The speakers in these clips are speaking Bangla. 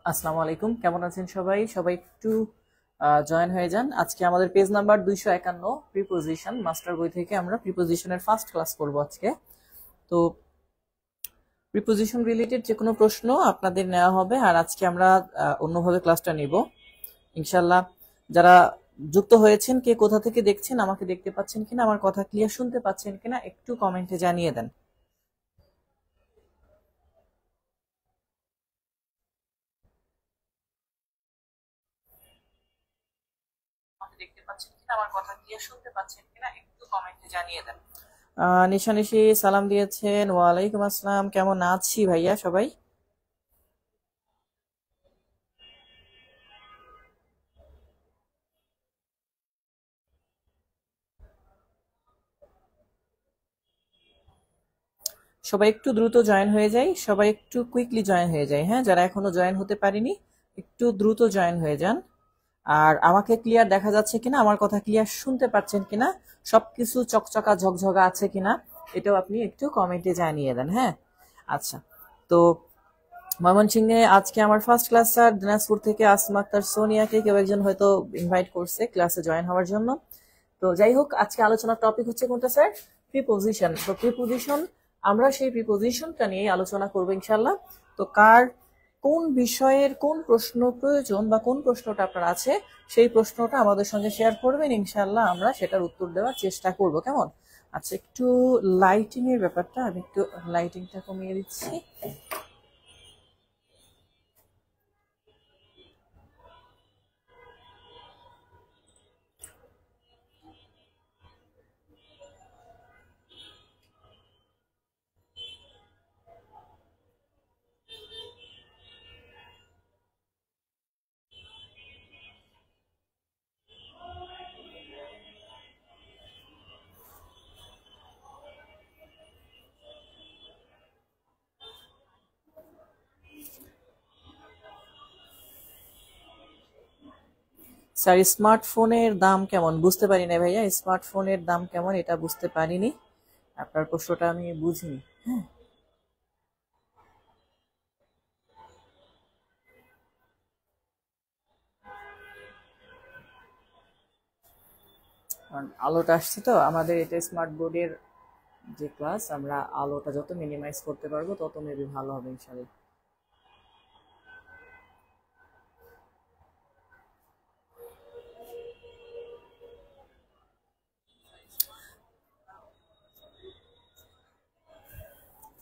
আসসালামু আলাইকুম, কেমন আছেন সবাই? সবাই একটু জয়েন হয়ে যান। আজকে আমাদের পেজ নাম্বার 251 প্রিপোজিশন মাস্টার বই থেকে আমরা প্রিপোজিশনের ফার্স্ট ক্লাস করব আজকে। তো প্রিপোজিশন রিলেটেড যে কোনো প্রশ্ন আপনাদের নেওয়া হবে, আর আজকে আমরা অন্যভাবে ক্লাসটা নিব ইনশাল্লাহ। যারা যুক্ত হয়েছেন, কে কোথা থেকে দেখছেন, আমাকে দেখতে পাচ্ছেন কিনা, আমার কথা ক্লিয়ার শুনতে পাচ্ছেন কিনা, একটু কমেন্টে জানিয়ে দেন। দেখতে পাচ্ছেন কিনা, আমার কথা ক্লিয়ার শুনতে পাচ্ছেন কিনা, একটু কমেন্টে জানিয়ে দেন। নিশানিশি সালাম দিয়েছেন, ওয়ালাইকুম আসসালাম। কেমন আছি ভাইয়া সবাই? সবাই একটু দ্রুত জয়েন হয়ে যায়, সবাই একটু কুইকলি জয়েন হয়ে যায়। হ্যাঁ, যারা এখনো জয়েন হতে পারেনি একটু দ্রুত জয়েন হয়ে যান। আর আমাকে ক্লিয়ার দেখা যাচ্ছে কিনা, আমার কথা ক্লিয়ার শুনতে পাচ্ছেন কিনা, সবকিছু চকচকা ঝকঝকা আছে কিনা, এটাও আপনি একটু কমেন্টে জানিয়ে দেন। হ্যাঁ, আচ্ছা। তো ময়মনসিংহে আজকে আমার ফার্স্ট ক্লাস স্যার। দিনাজপুর থেকে আসমা আক্তার সোনিয়াকে কেউ একজন হয়তো ইনভাইট করছে ক্লাসে জয়েন হওয়ার জন্য। তো যাই হোক, আজকে আলোচনার টপিক হচ্ছে কোনটা স্যার? প্রিপোজিশন। তো প্রিপোজিশন, আমরা সেই প্রিপোজিশনটা নিয়ে আলোচনা করবো ইনশাল্লাহ। তো কার কোন বিষয়ের কোন প্রশ্ন প্রয়োজন বা কোন প্রশ্নটা আপনার আছে, সেই প্রশ্নটা আমাদের সঙ্গে শেয়ার করবেন ইনশাল্লাহ, আমরা সেটার উত্তর দেওয়ার চেষ্টা করব। কেমন? আচ্ছা, একটু লাইটিং এর ব্যাপারটা আমি একটু লাইটিংটা কমিয়ে দিচ্ছি। স্যার, স্মার্টফোনের দাম কেমন? বুঝতে পারি না ভাইয়া, স্মার্টফোনের দাম কেমন এটা বুঝতে পারিনি, আপনার প্রশ্নটা আমি বুঝিনি। হ্যাঁ, কারণ আলোটা আসছে তো আমাদের, এটা স্মার্ট বোর্ডের যে ক্লাস, আমরা আলোটা যত মিনিমাইজ করতে পারবো তত মেবি ভালো হবে ইনশাল্লাহ।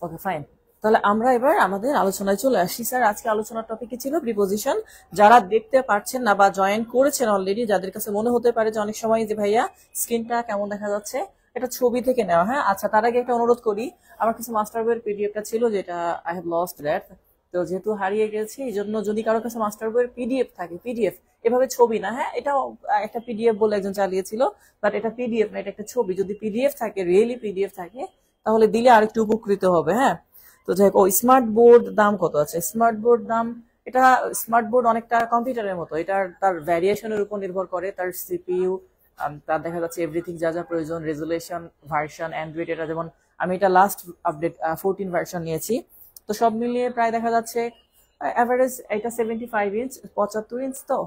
ওকে, ফাইন। তাহলে আমরা এবার আমাদের আলোচনায় চলে আসি। স্যার, আজকে আলোচনার টপিকই ছিল প্রিপোজিশন। যারা দেখতে পারছেন না বা জয়েন করেছেন অলরেডি, যাদের কাছে মনে হতে পারে যে অনেক সময় যে ভাইয়া স্ক্রিনটা কেমন দেখা যাচ্ছে, এটা ছবি থেকে নেওয়া। হ্যাঁ, আচ্ছা, তার আগে একটা অনুরোধ করি। আমার কাছে মাস্টার বইয়ের পিডিএফটা ছিল, যেটা আই হ্যাভ লস্ট দ্যাট। তো যেহেতু হারিয়ে গেছে, এই জন্য যদি কারোর কাছে মাস্টার বইয়ের পিডিএফ থাকে, পিডিএফ এভাবে ছবি না, হ্যাঁ, এটাও একটা পিডিএফ বলে একজন চালিয়েছিল, বাট এটা পিডিএফ না, এটা একটা ছবি। যদি পিডিএফ থাকে, রিয়েলি পিডিএফ থাকে, তাহলে দিলে আরেকটু উপকৃত হবে। হ্যাঁ, তো যাই হোক, ও স্মার্ট বোর্ড দাম কত আছে? স্মার্ট বোর্ড দাম, এটা স্মার্ট বোর্ড অনেকটা কম্পিউটারের মতো, এটার তার ভ্যারিয়েশনের উপর নির্ভর করে, তার সিপিইউ, তার দেখা যাচ্ছে এভরিথিং যা যা প্রয়োজন, রেজুলেশন, ভার্সন, অ্যান্ড্রয়েড। এটা যেমন আমি এটা লাস্ট আপডেট 14 ভার্সন নিয়েছি। তো সব মিলিয়ে প্রায় দেখা যাচ্ছে অ্যাভারেজ এটা 75 ইঞ্চ, 75 ইঞ্চ। তো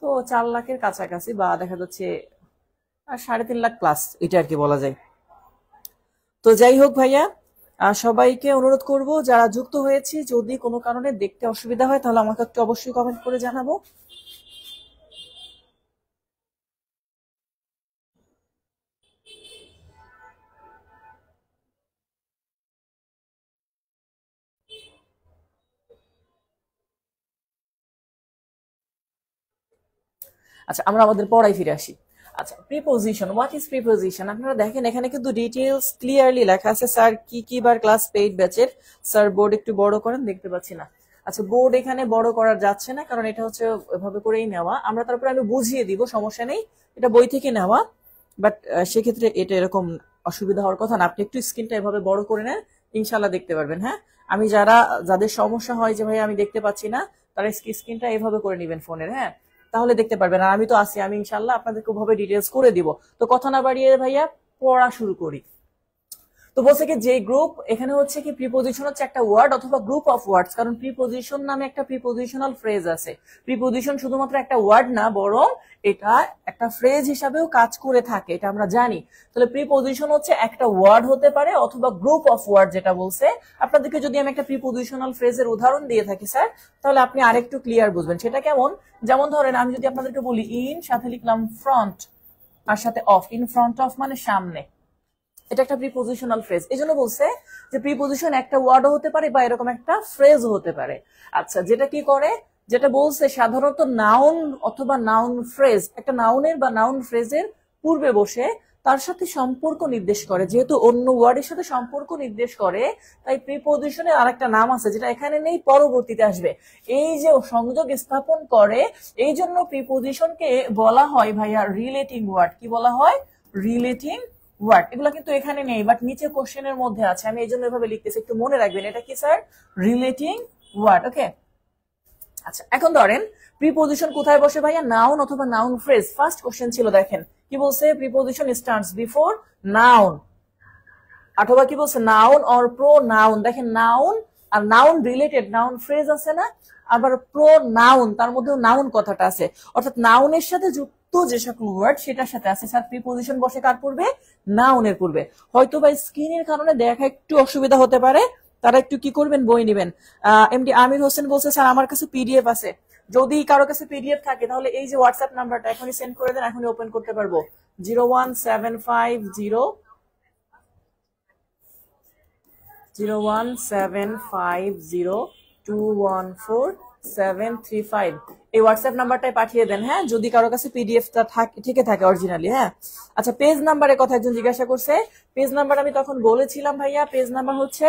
তো 4 লাখের কাছাকাছি, বা দেখা যাচ্ছে 3.5 লাখ প্লাস, এটা আর কি বলা যায়। তো যাই হোক ভাইয়া, সবাইকে অনুরোধ করব যারা যুক্ত হয়েছি, যদি কোনো কারণে দেখতে অসুবিধা হয় তাহলে আমাকে একটু অবশ্যই কমেন্ট করে জানাবো। আচ্ছা, আমরা আমাদের পড়ায় ফিরে আসি। আচ্ছা, প্রিপোজিশন, হোয়াট ইজ প্রিপোজিশন? আপনারা দেখেন এখানে কিন্তু ডিটেইলস ক্লিয়ারলি লেখা আছে। স্যার কি কি বার ক্লাস পেইড ব্যাচের? স্যার বোর্ড একটু বড় করেন, দেখতে পাচ্ছি না। আচ্ছা, বোর্ড এখানে বড় করা যাচ্ছে না, কারণ এটা হচ্ছে এভাবে করেই নেওয়া। আমরা তারপরে আমি বুঝিয়ে দিব, সমস্যা নেই, এটা বই থেকে নেওয়া। বাট সেক্ষেত্রে এটা এরকম অসুবিধা হওয়ার কথা না। আপনি একটু স্ক্রিনটা এভাবে বড় করে নেন, ইনশাল্লাহ দেখতে পারবেন। হ্যাঁ, আমি যাদের সমস্যা হয় যে ভাই আমি দেখতে পাচ্ছি না, তারা স্ক্রিনটা এভাবে করে নিবেন ফোনের। হ্যাঁ, তাহলে দেখতে পারবেন। আর আমি তো আছি, আমি ইনশাল্লাহ আপনাদেরকে ওভাবে ডিটেলস করে দিব। তো কথা না বাড়িয়ে ভাইয়া পড়া শুরু করি। তো বলছে কি যে গ্রুপ, এখানে হচ্ছে কি প্রিপোজিশন হচ্ছে একটা ওয়ার্ড অথবা গ্রুপ অফ ওয়ার্ডস, কারণ প্রিপোজিশন নামে একটা প্রিপোজিশনাল ফ্রেজ আছে। প্রিপোজিশন শুধুমাত্র একটা ওয়ার্ড না, বরং এটা একটা ফ্রেজ হিসাবেও কাজ করে থাকে, এটা আমরা জানি। তাহলে প্রিপোজিশন হচ্ছে একটা ওয়ার্ড হতে পারে অথবা গ্রুপ অফ ওয়ার্ড, যেটা বলছে। আপনাদেরকে যদি আমি একটা প্রিপোজিশনাল ফ্রেজের উদাহরণ দিয়ে থাকি স্যার, তাহলে আপনি আরেকটু ক্লিয়ার বুঝবেন সেটা কেমন। যেমন ধরেন আমি যদি আপনাদেরকে বলি ইন, সাথে লিখলাম ফ্রন্ট, আর সাথে অফ। ইন ফ্রন্ট অফ মানে সামনে, এটা একটা প্রিপোজিশনাল ফ্রেজ। এই জন্য বলছে যে প্রিপোজিশন একটা ওয়ার্ডও হতে পারে বা এরকম একটা ফ্রেজও হতে পারে। আচ্ছা, যেটা কি করে, যেটা বলছে সাধারণত নাউন অথবা নাউন ফ্রেজ, একটা নাউনের বা নাউন ফ্রেজের পূর্বে বসে তার সাথে সম্পর্ক নির্দেশ করে। যেহেতু অন্য ওয়ার্ডের সাথে সম্পর্ক নির্দেশ করে, তাই প্রিপোজিশনের আরেকটা নাম আছে যেটা এখানে নেই, পরবর্তীতে আসবে। এই যে সংযোগ স্থাপন করে, এই জন্য প্রিপোজিশনকে বলা হয় ভাইয়া রিলেটিং ওয়ার্ড। কি বলা হয়? Relating word. এগুলো কিন্তু এখানে নেই, বাট নিচে কোশ্চেনের মধ্যে আছে, আমি এই জন্য এভাবে লিখতেছি, একটু মনে রাখবেন। এটা কি স্যার? Relating word. ওকে, আচ্ছা এখন ধরেন প্রিপোজিশন কোথায় বসে ভাইয়া? নাউন অথবা নাউন ফ্রেজ। ফার্স্ট কোশ্চেন ছিল, দেখেন কি বলছে, প্রিপোজিশন স্ট্যান্ডস বিফোর নাউন, অথবা কি বলছে নাউন অর প্রোনাউন। দেখেন নাউন আর নাউন রিলেটেড নাউন ফ্রেজ আছে না, আবার প্রোনাউন, তার মধ্যেও নাউন কথাটা আছে, অর্থাৎ নাউনের সাথে যুক্ত যে সকল ওয়ার্ড সেটার সাথে আছে। স্যার প্রিপোজিশন বসে কার পূর্বে? নাউনের পূর্বে। হয়তো বা স্ক্রিনের কারণে দেখা একটু অসুবিধা হতে পারে, তারা একটু কি করবেন, বই নেবেন। এমডি আমির হোসেন বলছে স্যার আমার কাছে পিডিএফ আছে। যদি কারো কাছে পিডিএফ থাকে তাহলে এই যে হোয়াটসঅ্যাপ নাম্বারটা এখনই সেন্ড করে দেন, এখনই ওপেন করতে পারবো। 01750214735 এই হোয়াটসঅ্যাপ নাম্বারটায় পাঠিয়ে দেন। হ্যাঁ, যদি কারো কাছে পিডিএফটা ঠিক থাকে অরিজিনালি। হ্যাঁ, আচ্ছা পেজ নাম্বারের কথা একজন জিজ্ঞাসা করছে। পেজ নাম্বার আমি তখন বলেছিলাম ভাইয়া, পেজ নাম্বার হচ্ছে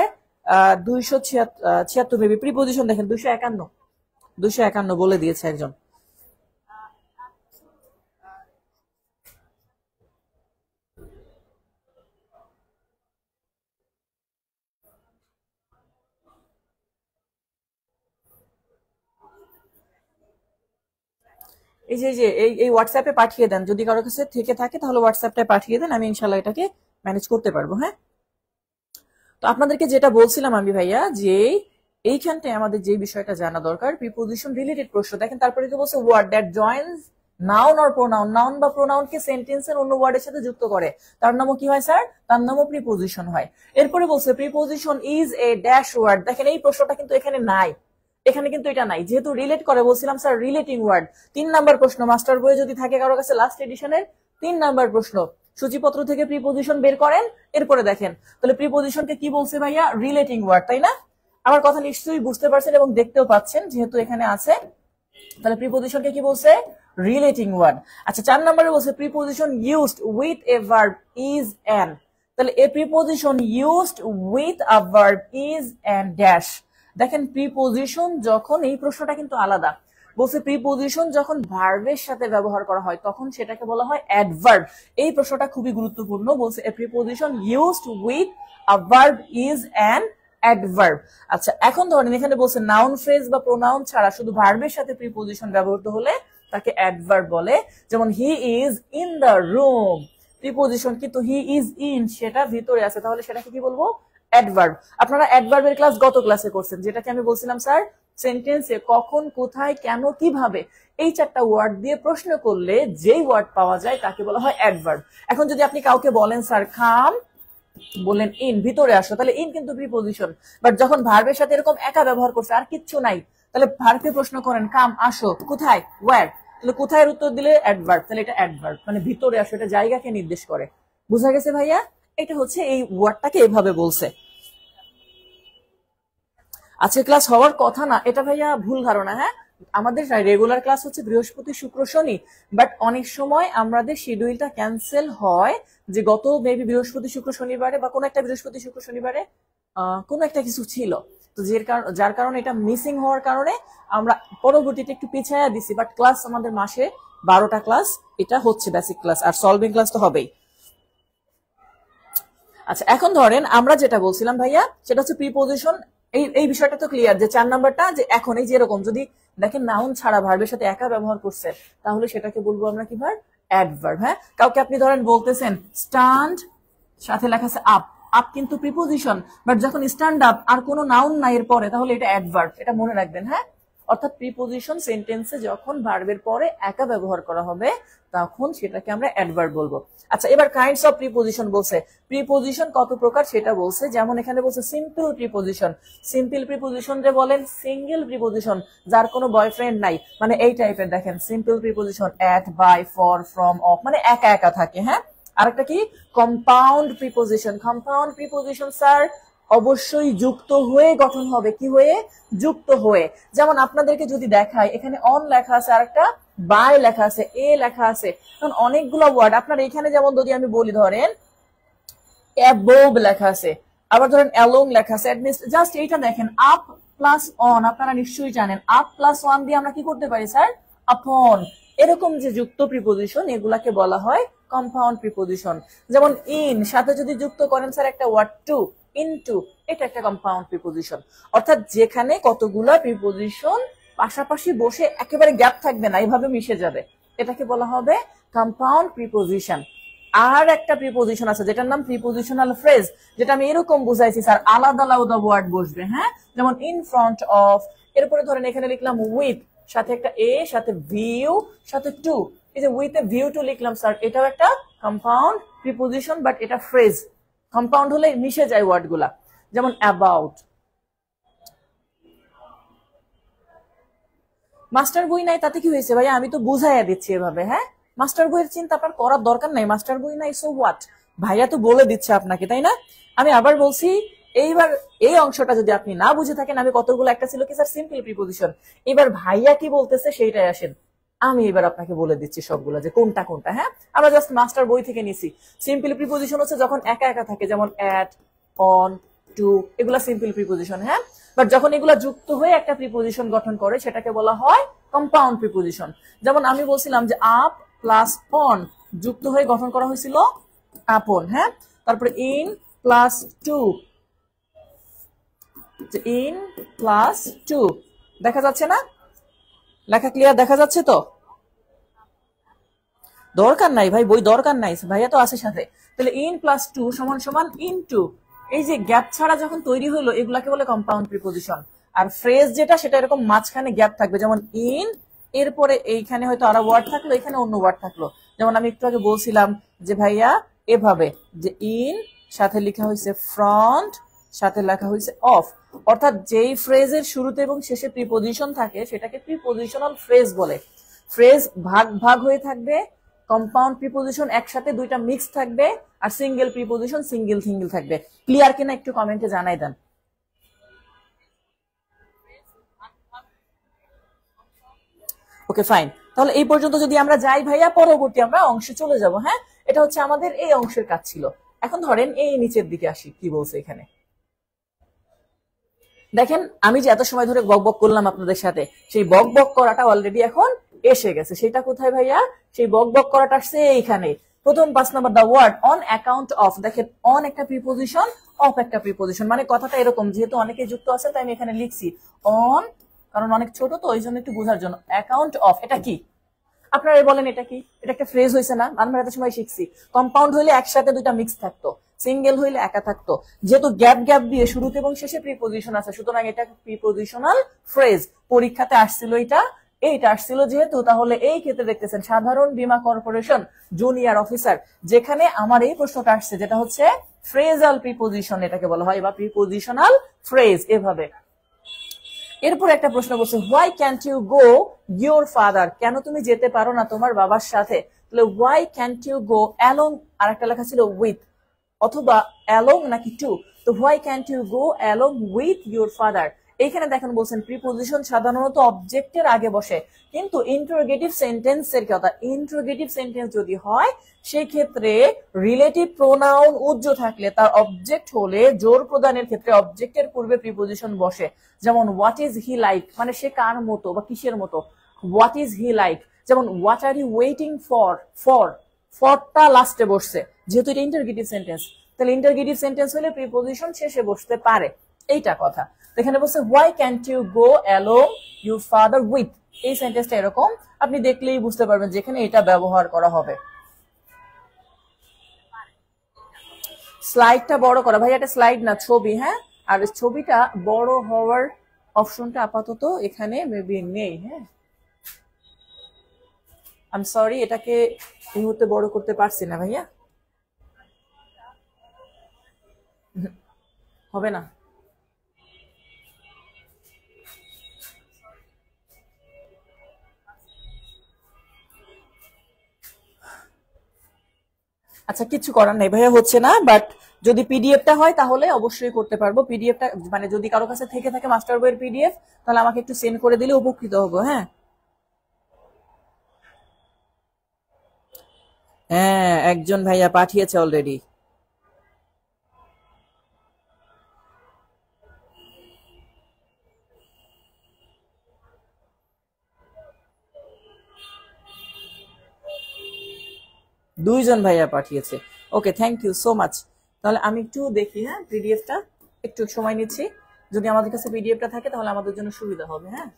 276 বেবি। প্রিপোজিশন দেখেন 251 বলে দিয়েছে একজন। এই যে এই হোয়াটসঅ্যাপে পাঠিয়ে দেন, যদি কারো কাছে থেকে থাকে তাহলে হোয়াটসঅ্যাপটায় পাঠিয়ে দেন, আমি ইনশাল্লাহ এটাকে ম্যানেজ করতে পারবো। হ্যাঁ, তো আপনাদেরকে যেটা বলছিলাম আমি ভাইয়া, যে এইখানটায় আমাদের যে বিষয়টা জানা দরকার, প্রিপোজিশন রিলেটেড প্রশ্ন। দেখেন তারপরে কি বলছে, word that joins noun or pronoun. Noun বা প্রোনাউনকে সেন্টেন্সের অন্য ওয়ার্ডের সাথে যুক্ত করে, তার নামও কি হয় স্যার? তার নামও প্রিপোজিশন হয়। এরপরে বলছে preposition is a dash word. দেখেন এই প্রশ্নটা কিন্তু এখানে নাই, এখানে কিন্তু এটা নাই, যেহেতু রিলেট করে বলছিলাম স্যার রিলেটিং ওয়ার্ড। 3 নাম্বার প্রশ্ন, মাস্টার বইয়ে যদি থাকে কারো কাছে লাস্ট এডিশনের 3 নাম্বার প্রশ্ন, সূচিপত্র থেকে প্রিপোজিশন বের করেন, এরপরে দেখেন। তাহলে প্রিপোজিশনকে কি বলছে ভাইয়া? রিলেটিং ওয়ার্ড, তাই না? আমার কথা নিশ্চয়ই বুঝতে পারছেন এবং দেখতেও পাচ্ছেন, যেহেতু এখানে আছে। তাহলে প্রিপোজিশনকে কি বলছে? Relating word. আচ্ছা 4 নম্বরে বলছে preposition used with a verb is an. তাহলে a preposition used with a verb is an dash. দেখেন প্রিপোজিশন যখন, এই প্রশ্নটা কিন্তু আলাদা, বলছে প্রিপোজিশন যখন ভার্বের সাথে ব্যবহার করা হয় তখন সেটাকে বলা হয় অ্যাডভার্ব। এই প্রশ্নটা খুবই গুরুত্বপূর্ণ। বলছে a preposition used with a verb is an adverb. আচ্ছা এখন ধরেন এখানে বলছে নাউন ফ্রেজ বা প্রোনাউন ছাড়া শুধু ভার্বের সাথে প্রিপোজিশন ব্যবহৃত হলে তাকে অ্যাডভার্ব বলে। যেমন he is in the room, preposition কিন্তু হি ইজ ইন, সেটা ভিতরে আছে, তাহলে সেটাকে কি বলবো? অ্যাডভার্ব। আপনারা অ্যাডভার্বের ক্লাস গত ক্লাসে করছেন, যেটাকে আমি বলছিলাম স্যার সেন্টেন্সে কখন, কোথায়, কেন, কিভাবে, এই 4টা ওয়ার্ড দিয়ে প্রশ্ন করলে যেই ওয়ার্ড পাওয়া যায় তাকে বলা হয় অ্যাডভার্ব। এখন যদি আপনি কাউকে বলেন স্যার কাম, বললেন ইন, ভিতরে আসো, তাহলে ইন কিন্তু প্রিপোজিশন। বাট যখন ভার্বের সাথে এরকম একা ব্যবহার করছে আর কিচ্ছু নাই, তাহলে ভার্বকে প্রশ্ন করেন কাম, আসো, কোথায়, ওয়্যার, তাহলে কোথায় উত্তর দিলে অ্যাডভার্ব, তাহলে এটা অ্যাডভার্ব, মানে ভিতরে আসো, এটা জায়গাকে নির্দেশ করে। বুঝা গেছে ভাইয়া? এটা হচ্ছে এই ওয়ার্ডটাকে এভাবে বলছে। আজকে ক্লাস হওয়ার কথা না, এটা ভাইয়া ভুল ধারণা। হ্যাঁ, আমাদের রেগুলার ক্লাস হচ্ছে বৃহস্পতি, শুক্র, শনি, বাট অনেক সময় আমাদের শিডিউলটা ক্যান্সেল হয়, যে গত মেবি বৃহস্পতি, শুক্র, শনিবারে বা কোনো একটা বৃহস্পতি, শুক্র, শনিবারে কোনো একটা কিছু ছিল, তো যার কারণে এটা মিসিং হওয়ার কারণে আমরা পরবর্তীতে একটু পিছায়া দিছি। বাট ক্লাস আমাদের মাসে 12টা ক্লাস এটা হচ্ছে, বেসিক ক্লাস, আর সলভিং ক্লাস তো হবেই। আচ্ছা এখন ধরেন আমরা যেটা বলছিলাম ভাইয়া, সেটা হচ্ছে প্রিপোজিশন। এই বিষয়টা তো ক্লিয়ার, যে 4 নাম্বারটা, যে এখন এই যেরকম যদি দেখেন নাউন ছাড়া ভার্বের সাথে একা ব্যবহার করছে, তাহলে সেটাকে বলবো আমরা কি ভার্ব? অ্যাডভার্ব। হ্যাঁ, কাউকে আপনি ধরেন বলতেছেন স্ট্যান্ড, সাথে লেখা আছে আপ, আপ কিন্তু প্রিপোজিশন, বাট যখন স্ট্যান্ড আপ আর কোনো নাউন নাই এর পরে, তাহলে এটা অ্যাডভার্ব, এটা মনে রাখবেন। হ্যাঁ, অর্থাৎ প্রিপোজিশন সেন্টেন্সে যখন ভার্বের পরে একা ব্যবহার করা হবে তখন সেটাকে আমরা অ্যাডভার্ব বলবো। আচ্ছা, এবার কাইন্ডস অফ প্রিপোজিশন বলছে, প্রিপোজিশন কত প্রকার সেটা বলছে। যেমন এখানে বলছে সিম্পল প্রিপোজিশন। সিম্পল প্রিপোজিশন যে বলেন সিঙ্গেল প্রিপোজিশন, যার কোনো বয়ফ্রেন্ড নাই, মানে এই টাইপের। দেখেন simple preposition at, by, for, from, of, মানে একা একা থাকে। হ্যাঁ, আরেকটা কি compound preposition. Compound preposition sir অবশ্যই যুক্ত হয়ে গঠন হবে। কি হয়ে? যুক্ত হয়ে। যেমন আপনাদেরকে যদি দেখায়, এখানে অন লেখা আছে, আরেকটা বাই লেখা আছে, এ লেখা আছে, কারণ অনেকগুলো ওয়ার্ড আপনার এখানে, যেমন যদি আমি বলি ধরেন অ্যাবোভ লেখা আছে, আবার ধরেন অ্যালং লেখা আছে, জাস্ট এইটা দেখেন আপ প্লাস অন, আপনারা নিশ্চয়ই জানেন আপ প্লাস ওয়ান দিয়ে আমরা কি করতে পারি স্যার? আপন। এরকম যে যুক্ত প্রিপোজিশন এগুলাকে বলা হয় কম্পাউন্ড প্রিপোজিশন। যেমন ইন সাথে যদি যুক্ত করেন স্যার একটা ওয়ার্ড টু, ইনটু, এটা একটা কম্পাউন্ড প্রিপোজিশন। অর্থাৎ যেখানে কতগুলা প্রিপোজিশন পাশাপাশি বসে একেবারে গ্যাপ থাকবে না, এইভাবে মিশে যাবে, এটাকে বলা হবে কম্পাউন্ড প্রিপোজিশন। আর একটা প্রিপোজিশন আছে যেটার নাম প্রিপোজিশনাল ফ্রেজ, যেটা আমি এরকম বুঝাইছি স্যার, আলাদা আলাদা ওয়ার্ড বসবে। হ্যাঁ, যেমন ইন ফ্রন্ট অফ, এরপরে ধরেন এখানে লিখলাম উইথ, সাথে একটা এ, সাথে ভিউ, সাথে টু, এই যে উইথ এ ভিউ টু লিখলাম স্যার, এটাও একটা কম্পাউন্ড প্রিপোজিশন, বাট এটা ফ্রেজ। কম্পাউন্ড হলে মিশে যায় ওয়ার্ড গুলা। যেমন অ্যাবাউট। মাস্টার বই নাই তাতে কি হয়েছে ভাইয়া? আমি তো বুঝাইয়া দিচ্ছি এভাবে। হ্যাঁ, মাস্টার বইয়ের চিন্তা আপনার করার দরকার নাই, মাস্টার বই নাই, সো হোয়াট, ভাইয়া তো বলে দিচ্ছে আপনাকে, তাই না? আমি আবার বলছি, এইবার এই অংশটা যদি আপনি না বুঝে থাকেন, আমি কতগুলো, একটা ছিল কি স্যার সিম্পল প্রিপোজিশন, এবার ভাইয়া কি বলতেছে সেইটাই আসেন, আমি এবার আপনাকে বলে দিচ্ছি সবগুলো যে কোনটা কোনটা। হ্যাঁ, আমরা জাস্ট মাস্টার বই থেকে নিছি। সিম্পল প্রিপোজিশন হচ্ছে যখন একা একা থাকে, যেমন অ্যাট, অন, টু, এগুলা সিম্পল প্রিপোজিশন। হ্যাঁ, বাট যখন এগুলা যুক্ত হয়ে একটা প্রিপোজিশন গঠন করে সেটাকে বলা হয় কম্পাউন্ড প্রিপোজিশন। যেমন আমি বলছিলাম যে আপ প্লাস অন যুক্ত হয়ে গঠন করা হয়েছিল আপন। হ্যাঁ, তারপরে in plus two, in plus two, দেখা যাচ্ছে না? লেখা ক্লিয়ার দেখা যাচ্ছে তো? দরকার নাই ভাই, বই দরকার নাই, ভাইয়া তো আছে সাথে। তাহলে ইন প্লাস টু সমান সমান ইন টু, এই যে গ্যাপ ছাড়া যখন তৈরি হলো এগুলাকে বলে কম্পাউন্ড প্রিপোজিশন। আর ফ্রেজ যেটা, সেটা এরকম মাঝখানে গ্যাপ থাকবে, যেমন ইন, এরপরে এইখানে হয়তো আরো ওয়ার্ড থাকলো, এখানে অন্য ওয়ার্ড থাকলো। যেমন আমি একটু আগে বলছিলাম যে ভাইয়া এভাবে, যে ইন সাথে লেখা হয়েছে ফ্রন্ট, সাথে লেখা হয়েছে অফ। অর্থাৎ যেই ফ্রেজের শুরুতে এবং শেষে প্রিপোজিশন থাকে সেটাকে প্রিপোজিশনাল ফ্রেজ বলে। ফ্রেজ ভাগ ভাগ হয়ে থাকবে, কম্পাউন্ড প্রিপোজিশন একসাথে দুইটা মিক্স থাকবে, আর সিঙ্গেল প্রিপোজিশন সিঙ্গেল সিঙ্গেল থাকবে। ক্লিয়ার কিনা একটু কমেন্টে জানাই দেন। ওকে ফাইন, তাহলে এই পর্যন্ত যদি আমরা যাই ভাইয়া, পরবর্তী আমরা অংশে চলে যাব। হ্যাঁ, এটা হচ্ছে আমাদের এই অংশের কাজ ছিল। এখন ধরেন এই নিচের দিকে আসি, কি বলছে এখানে দেখেন। আমি যে এত সময় ধরে বক বক করলাম আপনাদের সাথে, সেই বক বক করাটা অলরেডি এখন এসে গেছে। সেটা কোথায় ভাইয়া? সেই বক বক করাটা আসছে এইখানে, প্রথম 5 number, the word on account of. দেখেন অন একটা প্রিপোজিশন, অফ একটা প্রিপোজিশন, মানে কথাটা এরকম, যেহেতু অনেকে যুক্ত আছে তাই আমি এখানে লিখছি অন, কারণ অনেক ছোট তো ওই জন্য একটু বোঝার জন্য। অ্যাকাউন্ট অফ এটা কি? আপনারা বলেন এটা কি? এটা একটা ফ্রেজ হয়েছে না? আমরা এত সময় শিখছি কম্পাউন্ড হইলে একসাথে দুইটা মিক্স থাকতো, সিঙ্গেল হইলে একা থাকতো। যেহেতু গ্যাপ গ্যাপ দিয়ে শুরুতে এবং শেষে প্রিপোজিশন আছে, সুতরাং এটা প্রিপোজিশনাল ফ্রেজ। পরীক্ষাতে আসছিল এইটা আসছিল যেহেতু, তাহলে এই ক্ষেত্রে দেখতেছেন সাধারণ বীমা কর্পোরেশন জুনিয়র অফিসার, যেখানে আমার এই প্রশ্নটা আসছে, যেটা হচ্ছে ফ্রেজাল প্রিপোজিশন এটাকে বলা হয়, বা প্রিপোজিশনাল ফ্রেজ এভাবে। এরপর একটা প্রশ্ন বলছে, why can't you go your father, কেন তুমি যেতে পারো না তোমার বাবার সাথে? তাহলে why can't you go along, আর একটা লেখা ছিল উইথ, অথবা অ্যালং নাকি টু, তো why can't you go along with your father. এইখানে দেখেন বলছেন প্রিপোজিশন সাধারণত অবজেক্টের আগে বসে, কিন্তু ইন্টারোগেটিভ সেন্টেন্সের কথা, ইন্টারোগেটিভ সেন্টেন্স যদি হয় সেই ক্ষেত্রে রিলেটিভ প্রোনাউন উজ্জ থাকলে তার অবজেক্ট হলে জোর প্রদানের ক্ষেত্রে অবজেক্টের পূর্বে প্রিপোজিশন বসে। যেমন হোয়াট ইজ হি লাইক, মানে সে কার মতো বা কিসের মতো, হোয়াট ইজ হি লাইক। যেমন what are you waiting for, ফরটা লাস্টে বসছে, যেহেতু এটা ইন্টারোগেটিভ সেন্টেন্স, তাহলে ইন্টারোগেটিভ সেন্টেন্স হলে প্রিপোজিশন শেষে বসতে পারে, এইটা কথা। এখানে বলছে why can't you go along your father with, এই সেন্টেন্সটা এরকম, আপনি দেখলেই বুঝতে পারবেন যেখানে এটা ব্যবহার করা হবে। স্লাইডটা বড় করা ভাই, এটা স্লাইড না ছবি, হ্যাঁ। আর ছবিটা বড় হওয়ার অপশনটা আপাতত এখানে মেবি নেই, হ্যাঁ। আই এম সরি, এটাকে এই মুহূর্তে বড় করতে পারছি না ভাইয়া, হবে না। আচ্ছা কিছু করার নেই ভাইয়া, হচ্ছে না। বাট যদি পিডিএফটা হয় তাহলে অবশ্যই করতে পারবো। পিডিএফটা মানে যদি কারো কাছে থেকে থাকে মাস্টার বইয়ের পিডিএফ, তাহলে আমাকে একটু সেন্ড করে দিলে উপকৃত হবো, হ্যাঁ। হ্যাঁ, একজন ভাইয়া পাঠিয়েছে অলরেডি। দুইজন ভাইয়া পাঠিয়েছে। ওকে, থ্যাংক ইউ সো মাচ। তাহলে আমি একটু দেখি, হ্যাঁ, পিডিএফটা একটু সময় নিচ্ছি। যদি আমাদের কাছে পিডিএফটা থাকে তাহলে আমাদের জন্য সুবিধা হবে, হ্যাঁ।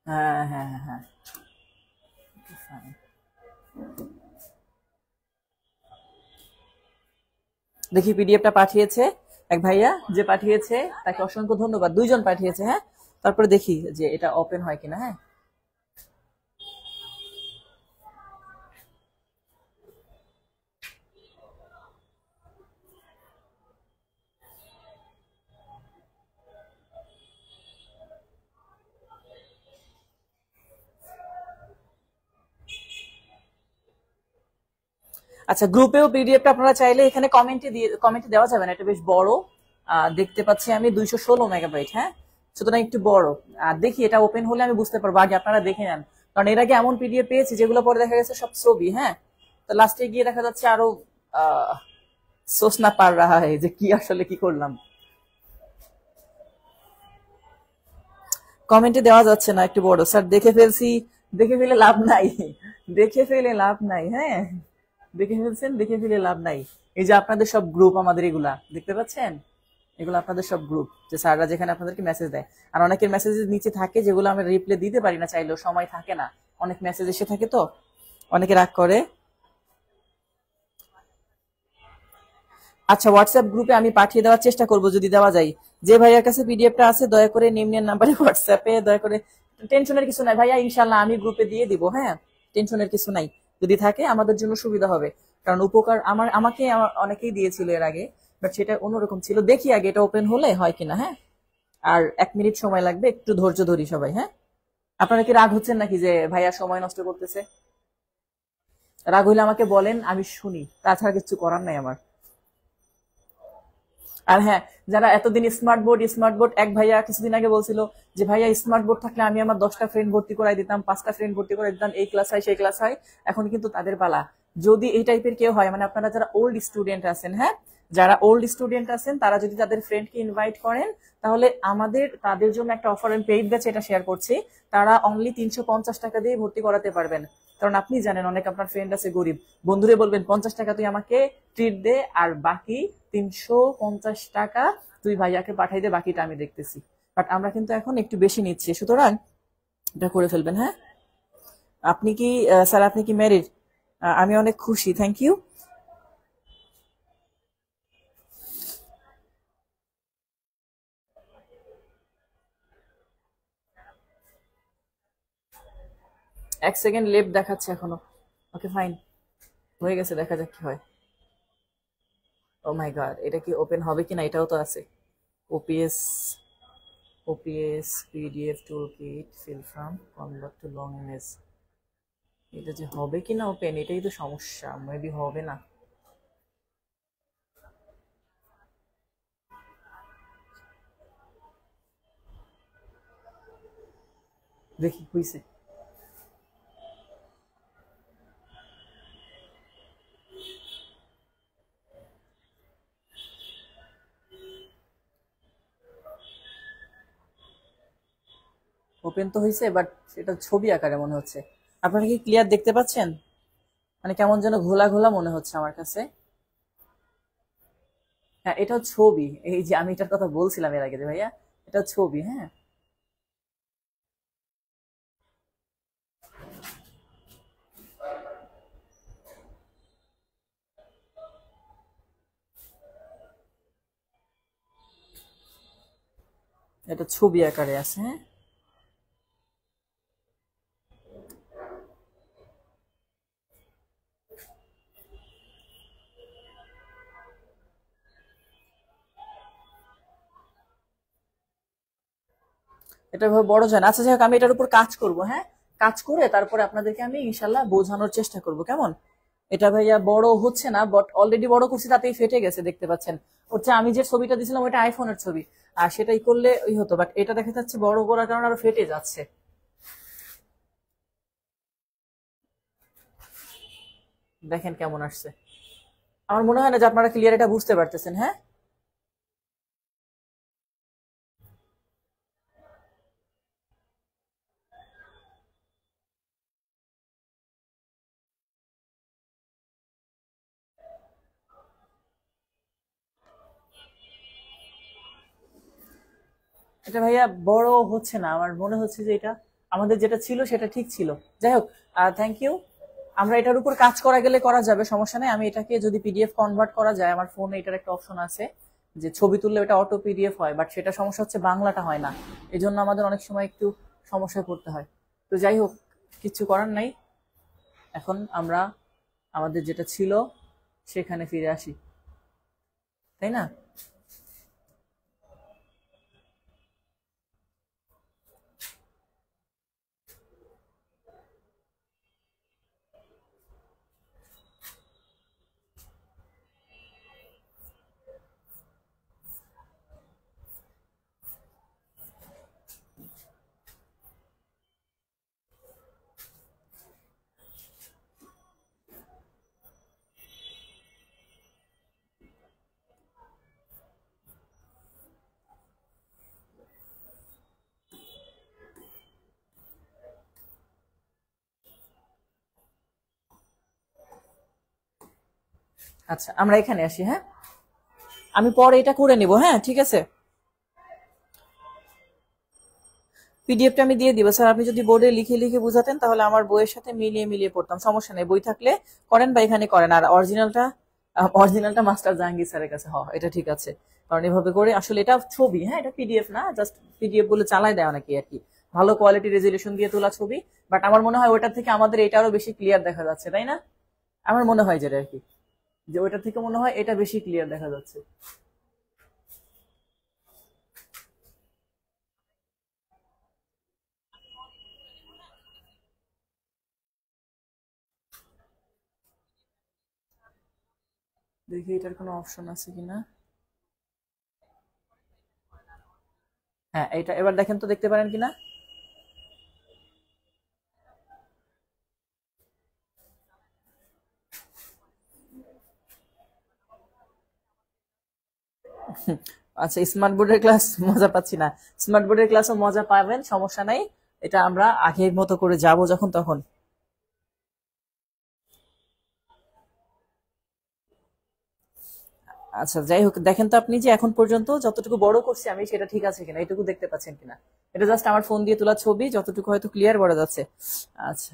হ্যাঁ হ্যাঁ হ্যাঁ হ্যাঁ, fine। দেখি পিডিএফটা পাঠিয়েছে এক ভাইয়া, যে পাঠিয়েছে তাকে অসংখ্য ধন্যবাদ। দুইজন পাঠিয়েছে, হ্যাঁ। তারপরে দেখি যে এটা ওপেন হয় কিনা, হ্যাঁ। আচ্ছা, গ্রুপেও পিডিএফটা আপনারা চাইলে এখানে কমেন্টে দেওয়া যাবে না, এটা বেশ বড়। দেখতে পাচ্ছি আমি 216 মেগাবাইট, হ্যাঁ। সুতরাং একটু বড়। আর দেখি এটা ওপেন হলে আমি বুঝতে পারবো, আগে আপনারা দেখে নেন। কারণ এর আগে এমন পিডিএফ পেয়েছি যেগুলো পরে দেখা গেছে সব ছবি, হ্যাঁ। তো লাস্টে গিয়ে দেখা যাচ্ছে আরো সোচ না পার রাহা হয় যে কি আসলে কি করলাম। কমেন্টে দেওয়া যাচ্ছে না, একটু বড় স্যার, দেখে ফেলছি। দেখে ফেলে লাভ নাই, দেখে ফেলে লাভ নাই, হ্যাঁ। দেখে ফেলছেন, দেখে ফেলে লাভ নাই। এই যে আপনাদের সব গ্রুপ, আমাদের এগুলা দেখতে পাচ্ছেন, এগুলো আপনাদের সব গ্রুপ, যে স্যাররা যেখানে আপনাদেরকে মেসেজ দেয়। আর অনেকের মেসেজের নিচে থাকে যেগুলো আমরা রিপ্লাই দিতে পারি না, চাইলেও সময় থাকে না, অনেক মেসেজ এসে থাকে, তো অনেকে রাগ করে। আচ্ছা, হোয়াটসঅ্যাপ গ্রুপে আমি পাঠিয়ে দেওয়ার চেষ্টা করব যদি দেওয়া যায়। যে ভাইয়ার কাছে পিডিএফটা আছে দয়া করে নিম্নের নাম্বারে হোয়াটসঅ্যাপে দয়া করে, টেনশনের কিছু নাই ভাইয়া, ইনশাল্লাহ আমি গ্রুপে দিয়ে দিব, হ্যাঁ। টেনশনের কিছু নাই, যদি থাকে আমাদের জন্য সুবিধা হবে। কারণ উপকার আমাকে অনেকেই দিয়েছিল এর আগে, বাট সেটা অন্যরকম ছিল। দেখি আগে এটা ওপেন হলে হয় কিনা, হ্যাঁ। আর 1 মিনিট সময় লাগবে, একটু ধৈর্য ধরি সবাই, হ্যাঁ। আপনারা কি রাগ হচ্ছেন নাকি যে ভাইয়া সময় নষ্ট করতেছে? রাগ হইলে আমাকে বলেন, আমি শুনি, তাছাড়া কিছু করার নাই আমার। আর হ্যাঁ, যারা এতদিন স্মার্ট বোর্ড, এক ভাইয়া কিছুদিন আগে বলছিল যে ভাইয়া স্মার্ট বোর্ড থাকলে আমি আমার 10টা ফ্রেন্ড ভর্তি করাই দিতাম, 5টা ফ্রেন্ড ভর্তি করে দিতাম, এই ক্লাস হয় সেই ক্লাস হয়। এখন কিন্তু তাদের পালা। যদি এই টাইপের কেউ হয়, মানে আপনারা যারা ওল্ড স্টুডেন্ট আছেন, হ্যাঁ, যারা ওল্ড স্টুডেন্ট আছেন তারা যদি তাদের ফ্রেন্ডকে ইনভাইট করেন, তাহলে আমাদের তাদের জন্য একটা অফার আমি পেইড ব্যাচ এটা শেয়ার করছি। তারা অনলি 350 টাকা দিয়ে ভর্তি করাতে পারবেন। কারণ আপনি জানেন অনেক আপনার ফ্রেন্ড আছে গরিব, বন্ধুরে বলবেন 50 টাকা তুই আমাকে ট্রিট দে, আর বাকি 350 টাকা তুই ভাইয়াকে পাঠাই দে, বাকিটা আমি দেখতেছি। বাট আমরা কিন্তু এখন একটু বেশি নিচ্ছি, সুতরাং এটা করে ফেলবেন, হ্যাঁ। আপনি কি স্যার, আপনি কি ম্যারিড? আমি অনেক খুশি, থ্যাংক ইউ। 1 সেকেন্ড লেফট দেখাচ্ছে এখনো। ওকে ফাইন, হয়ে গেছে, দেখা যাক কি হয়। ও মাই গড, এটা কি ওপেন হবে কিনা, এটাও তো আছে। OPS, PDF tool kit, fill from convert to long image. এটা যে হবে কিনা ওপেন, এটাই তো সমস্যা, মেবি হবে না। দেখি হইছে। ওপেন তো হয়েছে, বাট সেটা ছবি আকারে মনে হচ্ছে। আপনারা কি ক্লিয়ার দেখতে পাচ্ছেন? মানে কেমন যেন ঘোলা ঘোলা মনে হচ্ছে আমার কাছে। হ্যাঁ, এটা ছবি। এই যে আমি এটার কথা বলছিলাম এর আগে যে ভাইয়া, এটা ছবি। হ্যাঁ, এটা ছবি আকারে আছে। হ্যাঁ, এটা ভাবে বড় যায় না। আচ্ছা যাই হোক, আমি এটার উপর কাজ করব। হ্যাঁ, কাজ করে তারপরে আপনাদেরকে আমি ইনশাল্লাহ বোঝানোর চেষ্টা করব, কেমন? এটা ভাইয়া বড় হচ্ছে না, বাট অলরেডি বড় করছি, তাতেই ফেটে গেছে, দেখতে পাচ্ছেন। হচ্ছে আমি যে ছবিটা দিয়েছিলাম ওটা আইফোনের ছবি, আর সেটাই করলে ওই হতো, বাট এটা দেখা যাচ্ছে বড় করার কারণে আরো ফেটে যাচ্ছে। দেখেন কেমন আসছে। আমার মনে হয় না যে আপনারা ক্লিয়ার এটা বুঝতে পারতেছেন। হ্যাঁ, এটা ভাইয়া বড় হচ্ছে না, আমার মনে হচ্ছে যে এটা আমাদের যেটা ছিল সেটা ঠিক ছিল। যাই হোক, থ্যাংক ইউ। আমরা এটার উপর কাজ করা গেলে করা যাবে, সমস্যা নেই। আমি এটাকে যদি পিডিএফ কনভার্ট করা যায়, আমার ফোনে এটার একটা অপশন আছে যে ছবি তুললে এটা অটো পিডিএফ হয়, বাট সেটা সমস্যা হচ্ছে বাংলাটা হয় না। এই জন্য আমাদের অনেক সময় একটু সমস্যায় পড়তে হয়। তো যাই হোক, কিছু করার নাই। এখন আমরা আমাদের যেটা ছিল সেখানে ফিরে আসি, তাই না? আচ্ছা, আমরা এখানে আসি। হ্যাঁ, আমি পরে এটা করে নিব। হ্যাঁ, ঠিক আছে। পিডিএফটা আমি দিয়ে দিব স্যার, আপনি যদি বোর্ডে লিখে লিখে বুঝাতেন তাহলে আমার বইয়ের সাথে মিলিয়ে মিলিয়ে পড়তাম, সমস্যা নেই। বই থাকলে করেন বা এখানে করেন। আর অরিজিনালটা মাস্টার জাহাঙ্গীর স্যারের কাছে। এটা ঠিক আছে, কারণ এভাবে করে আসলে এটা ছবি। হ্যাঁ, এটা পিডিএফ না, জাস্ট পিডিএফ বলে চালায় দেয় অনেকে আর কি, ভালো কোয়ালিটি রেজলিউশন দিয়ে তোলা ছবি। বাট আমার মনে হয় ওটার থেকে আমাদের এটা আরো বেশি ক্লিয়ার দেখা যাচ্ছে, তাই না? আমার মনে হয় যেটা আর কি, যে ওইটার থেকে মনে হয় এটা বেশি ক্লিয়ার দেখা যাচ্ছে। দেখি এটার কোনো অপশন আছে কিনা। হ্যাঁ, এটা এবার দেখেন তো, দেখতে পারেন কিনা। আচ্ছা, স্মার্ট বোর্ডের ক্লাস মজা পাচ্ছি না। স্মার্ট বোর্ডের ক্লাসও মজা পাবেন, সমস্যা নাই। এটা আমরা আগের মতো করে যাব যখন তখন। আচ্ছা যাই হোক, দেখেন তো আপনি যে এখন পর্যন্ত যতটুকু বড় করছি আমি সেটা ঠিক আছে কিনা, এটুকু দেখতে পাচ্ছেন কিনা। এটা জাস্ট আমার ফোন দিয়ে তোলা ছবি, যতটুকু হয়তো ক্লিয়ার করা যাচ্ছে। আচ্ছা,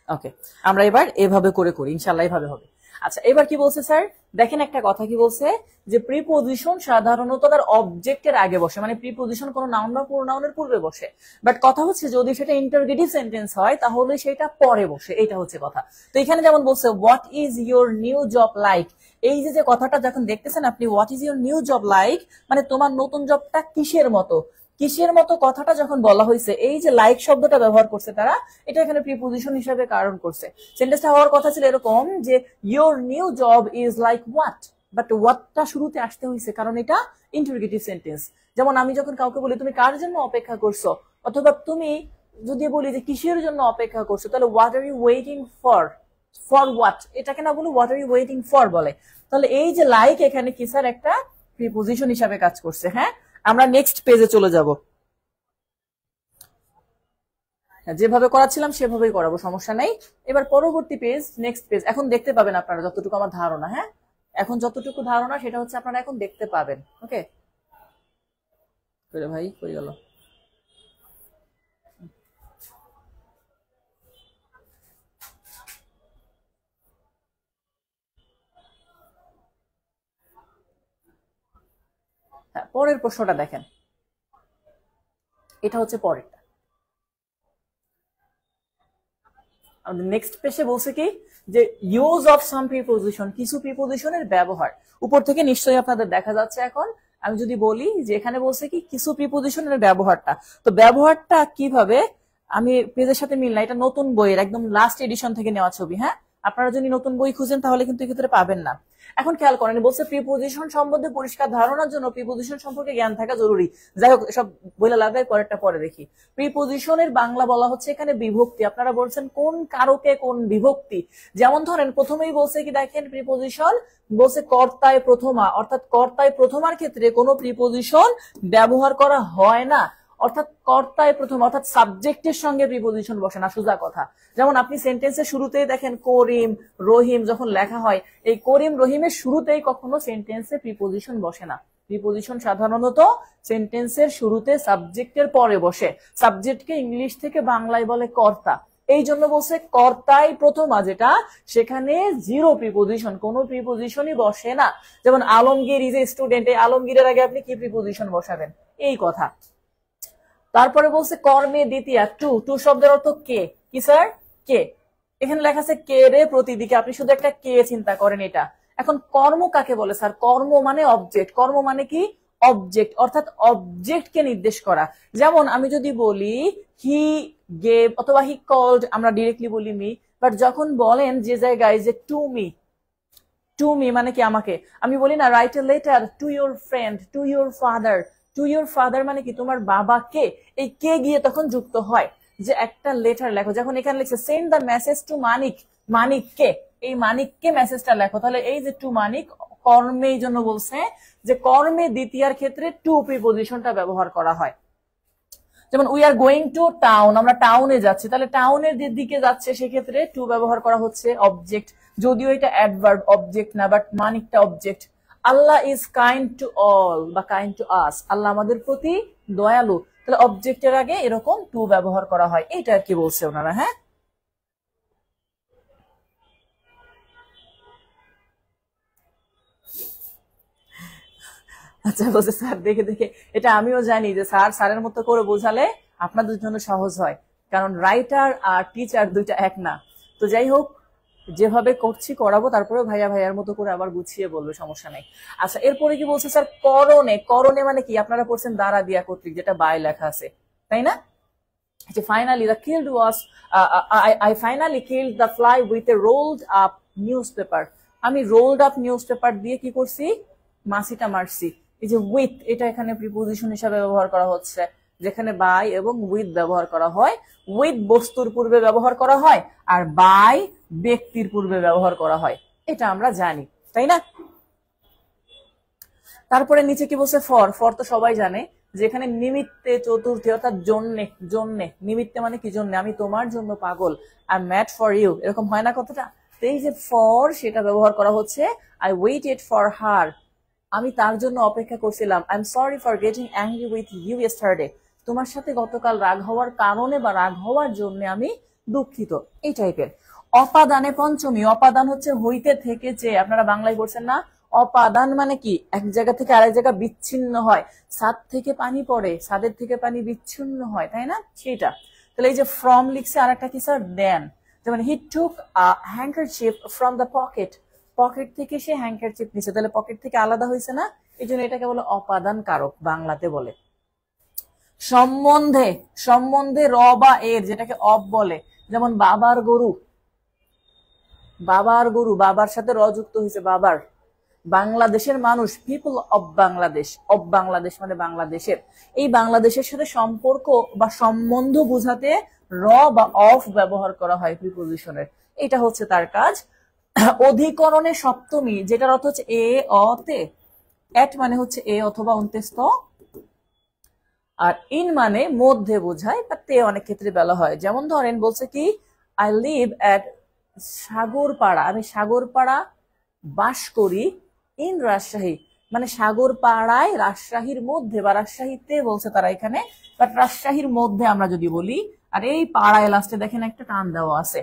ওকে। আমরা এবার এভাবে করে করি, ইনশাল্লাহ এভাবে হবে। আচ্ছা, এবার কি বলছে স্যার? দেখেন একটা কথা কি বলছে, যে প্রিপোজিশন সাধারণত তার অবজেক্টের আগে বসে, মানে প্রিপোজিশন কোনো নাউন বা প্রোনাউনের পূর্বে বসে। বাট কথা হচ্ছে যদি সেটা ইন্টারগেটিভ সেন্টেন্স হয় তাহলে সেটা পরে বসে, এইটা হচ্ছে কথা। তো এখানে যেমন বলছে what is your new job like. এই যে যে কথাটা যখন দেখতেছেন আপনি, what is your new job like, মানে তোমার নতুন জবটা কিসের মতো। কিসের মতো কথাটা যখন বলা হয়েছে, এই যে লাইক শব্দটা ব্যবহার করছে তারা, এটা এখানে প্রিপোজিশন হিসেবে কারণ করছে। সেন্টেন্সটা হওয়ার কথা ছিল এরকম যে your new job is like what, but হোয়াটটা শুরুতে আসতে হয়েছে কারণ এটা ইন্টারোগেটিভ সেন্টেন্স। যেমন আমি যখন কাউকে বলি তুমি কার জন্য অপেক্ষা করছো, অথবা তুমি যদি বলি যে কিসের জন্য অপেক্ষা করছো, তাহলে what are you waiting for, for what, এটাকে না বলে what are you waiting for বলে। তাহলে এই যে লাইক এখানে কি স্যার একটা প্রিপোজিশন হিসাবে কাজ করছে। হ্যাঁ, আমরা নেক্সট পেজে চলে যাব। যেভাবে করাচ্ছিলাম সেভাবেই করাবো, সমস্যা নেই। এবার পরবর্তী পেজ, নেক্সট পেজ। এখন দেখতে পাবেন আপনারা যতটুকু আমার ধারণা। হ্যাঁ, এখন যতটুকু ধারণা সেটা হচ্ছে আপনারা এখন দেখতে পাবেন। ওকে ভাই, কই গেল? হ্যাঁ, পরের প্রশ্নটা দেখেন, এটা হচ্ছে পরেরটা। আমাদের নেক্সট পেজে বলছে কি যে ইউজ অফ সাম প্রিপোজিশন, কিছু প্রিপোজিশনের ব্যবহার। উপর থেকে নিশ্চয়ই আপনাদের দেখা যাচ্ছে এখন। আমি যদি বলি যে এখানে বলছে কি কিছু প্রিপোজিশনের ব্যবহারটা, তো ব্যবহারটা কিভাবে, আমি পেজের সাথে মিল না, এটা নতুন বইয়ের একদম লাস্ট এডিশন থেকে নেওয়া ছবি। হ্যাঁ, আপনারা যদি নতুন বই খুঁজেন তাহলে কিন্তু এক্ষেত্রে পাবেন না। এখন খেয়াল করেন, বলছে প্রিপোজিশন সম্বন্ধে পরিষ্কার ধারণার জন্য প্রিপোজিশন সম্পর্কে জ্ঞান থাকা জরুরি। যাই হোক, সব বইলা লাগাই, পরেরটা পরে দেখি। প্রিপোজিশনের বাংলা বলা হচ্ছে এখানে বিভক্তি। আপনারা বলছেন কোন কারকে কোন বিভক্তি। যেমন ধরেন প্রথমেই বলছে কি দেখেন, প্রিপোজিশন বলছে কর্তায় প্রথমা, অর্থাৎ কর্তায় প্রথমার ক্ষেত্রে কোনো প্রিপোজিশন ব্যবহার করা হয় না। অর্থাৎ কর্তায় প্রথম, অর্থাৎ সাবজেক্টের সঙ্গে প্রিপোজিশন বসে না, সোজা কথা। যেমন আপনি সেন্টেন্সের শুরুতেই দেখেন করিম রহিম যখন লেখা হয়, এই করিম রহিমের শুরুতেই কখনো সেন্টেন্সে প্রিপোজিশন বসে না। প্রিপোজিশন সাধারণত সেন্টেন্সের শুরুতে সাবজেক্টের পরে বসে। সাবজেক্টকে ইংলিশ থেকে বাংলায় বলে কর্তা। এই জন্য বলছে কর্তাই প্রথমা, যেটা সেখানে জিরো প্রিপোজিশন, কোনো প্রিপোজিশনই বসে না। যেমন আলমগীর ইজ এ স্টুডেন্ট, এই আলমগীরের আগে আপনি কি প্রিপোজিশন বসাবেন, এই কথা। তারপরে বলছে কর্মে দ্বিতীয়া, টু, টু শব্দের অর্থ কে, কি স্যার, কে। এখানে লেখা আছে কে রে প্রতিদিকে, আপনি শুধু একটা কে চিন্তা করেন এটা। এখন কর্ম কাকে বলে স্যার? কর্ম মানে অবজেক্ট। কর্ম মানে কি? অবজেক্ট, অর্থাৎ অবজেক্টকে নির্দেশ করা। যেমন আমি যদি বলি হি গেভ অথবা হি কল্ড, আমরা ডিরেক্টলি বলি মি, বাট যখন বলেন যে জায়গায় যে টু মি, টু মি মানে কি আমাকে, আমি বলি না write a letter to your friend, to your father. To your father মানে কি তোমার বাবাকে, এই কে গিয়ে তখন যুক্ত হয় যে একটা লেটার লেখো। যখন এখানে লিখছে সেন্ড দ্য মেসেজ টু মানিক, মানিককে, এই মানিককে মেসেজটা লেখো। তাহলে এই যে টু মানিক কর্মে, এই জন্য বলছে যে কর্মে দ্বিতীয়ার ক্ষেত্রে টু প্রিপোজিশনটা ব্যবহার করা হয়। যেমন we are going to town, আমরা টাউনে যাচ্ছি, তাহলে টাউনের দিকে যাচ্ছে, সেক্ষেত্রে টু ব্যবহার করা হচ্ছে, অবজেক্ট। যদিও এটা অ্যাডভার্ব, অবজেক্ট না, বাট মানিকটা object. Allah is kind to all বা কাইন্ড টু আস, আল্লাহ আমাদের প্রতি দয়ালু, তাহলে অবজেক্টের আগে এরকম টু ব্যবহার করা হয়। এটা আর কি বলছে ওনারা। হ্যাঁ, আচ্ছা বলছে স্যার দেখে দেখে, এটা আমিও জানি যে স্যার স্যারের মতো করে বোঝালে আপনাদের জন্য সহজ হয়, কারণ রাইটার আর টিচার দুইটা এক না। তো যাই হোক, যেভাবে করছি করাবো, তারপরে ভাইয়া ভাইয়ার মতো করে আবার গুছিয়ে বলবে, সমস্যা নেই। আচ্ছা, এরপরে কি বলছে স্যার, করণে। করণে মানে কি? আপনারা পড়ছেন দ্বারা দিয়া কর্তৃক, যেটা বাই লেখা আছে, তাই না? যে finally the killed was, I finally killed the fly with a rolled up news paper. আমি রোলড আপ নিউজ পেপার দিয়ে কি করছি? মাছিটা মারছি। এই যে উইথ, এটা এখানে প্রিপোজিশন হিসাবে ব্যবহার করা হচ্ছে, যেখানে বাই এবং উইথ ব্যবহার করা হয়। উইথ বস্তুর পূর্বে ব্যবহার করা হয়, আর বাই ব্যক্তির পূর্বে ব্যবহার করা হয়, এটা আমরা জানি, তাই না? তারপরে নিচে কি বলছে, ফর। ফর তো সবাই জানে, যেখানে নিমিত্তে চতুর্থী, অর্থাৎ জন্যে। জন্যে, নিমিত্তে মানে কি? জন্য, আমি তোমার জন্য পাগল, আই ম্যাড ফর ইউ, এরকম হয় না কথাটা? তো এই যে ফর, সেটা ব্যবহার করা হচ্ছে, আই ওয়েটেড ফর হার, আমি তার জন্য অপেক্ষা করছিলাম। I am sorry for getting angry with you yesterday, তোমার সাথে গতকাল রাগ হওয়ার কারণে বা রাগ হওয়ার জন্য আমি দুঃখিত, এই টাইপের। অপাদানে পঞ্চমী, অপাদান হচ্ছে হইতে থেকে যে, আপনারা বাংলায় বলছেন না, অপাদান মানে কি? এক জায়গা থেকে আরেক জায়গা বিচ্ছিন্ন হয়। ছাদ থেকে পানি পড়ে, ছাদের থেকে পানি বিচ্ছিন্ন হয়, তাই না? সেটা। তাহলে এই যে ফ্রম লিখছে, আর একটা কি স্যার, দেন। যেমন he took a handkerchief from the pocket, pocket থেকে সে হ্যান্ডকারচিফ নিছে, তাহলে পকেট থেকে আলাদা হয়েছে না, এই জন্য এটাকে বলে অপাদান কারক, বাংলাতে বলে। সম্বন্ধে, সম্বন্ধে র বা এর, যেটাকে অব বলে। যেমন বাবার গরু, বাবার গরু, বাবার সাথে র যুক্ত হয়েছে, বাবার। বাংলাদেশের মানুষ, people of Bangladesh, of Bangladesh মানে বাংলাদেশের। এই বাংলাদেশের সাথে সম্পর্ক বা সম্বন্ধ বোঝাতে র বা অফ ব্যবহার করা হয় প্রিপোজিশনের, এটা হচ্ছে তার কাজ। অধিকরণে সপ্তমী, যেটার অর্থ হচ্ছে এ অ তে। এট মানে হচ্ছে এ অথবা অন্ত্যস্ত, আর ইন মানে মধ্যে বোঝায়, বা তে অনেক ক্ষেত্রে বলা হয়। যেমন ধরেন বলছে কি, আই লিভ অ্যাট সাগরপাড়া, আমি সাগরপাড়া বাস করি, ইন রাজশাহী, মানে সাগরপাড়ায় রাজশাহীর মধ্যে, বা রাজশাহীতে বলছে তারা এখানে, বাট রাজশাহীর মধ্যে আমরা যদি বলি, আর এই পাড়ায় লাস্টে দেখেন একটা টান দেওয়া আছে।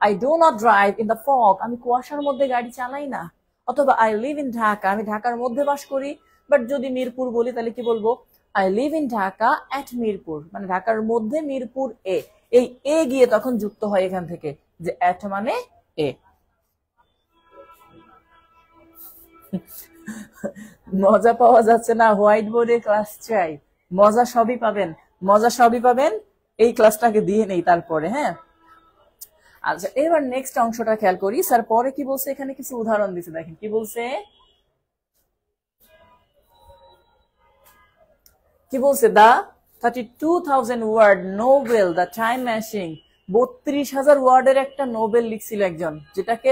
I do not drive in the fog, আমি কুয়াশার মধ্যে গাড়ি চালাই না। অথবা আই লিভ ইন ঢাকা, আমি ঢাকার মধ্যে বাস করি। বাট যদি মিরপুর বলি তাহলে কি বলবো, I live in Dhaka at Mirpur, মানে ঢাকার মধ্যে মিরপুর এ। এই এ গিয়ে তখন যুক্ত হয় এখান থেকে, যে অ্যাট মানে এ। মজা পাওয়া যাচ্ছে না, হোয়াইট বোর্ডে ক্লাস চাই। মজা সবই পাবেন, মজা সবই পাবেন, এই ক্লাসটাকে দিয়ে নেই তারপরে, হ্যাঁ। আচ্ছা, এবার নেক্সট অংশটা খেয়াল করি। স্যার পরে কি বলছে, এখানে কিছু উদাহরণ দিচ্ছে, দেখেন কি বলছে। কি বলছে, দা 32,000 ওয়ার্ড নোবেল দ্য টাইম ম্যাশিং, 32,000 ওয়ার্ডের একটা নোবেল লিখছিল একজন, যেটাকে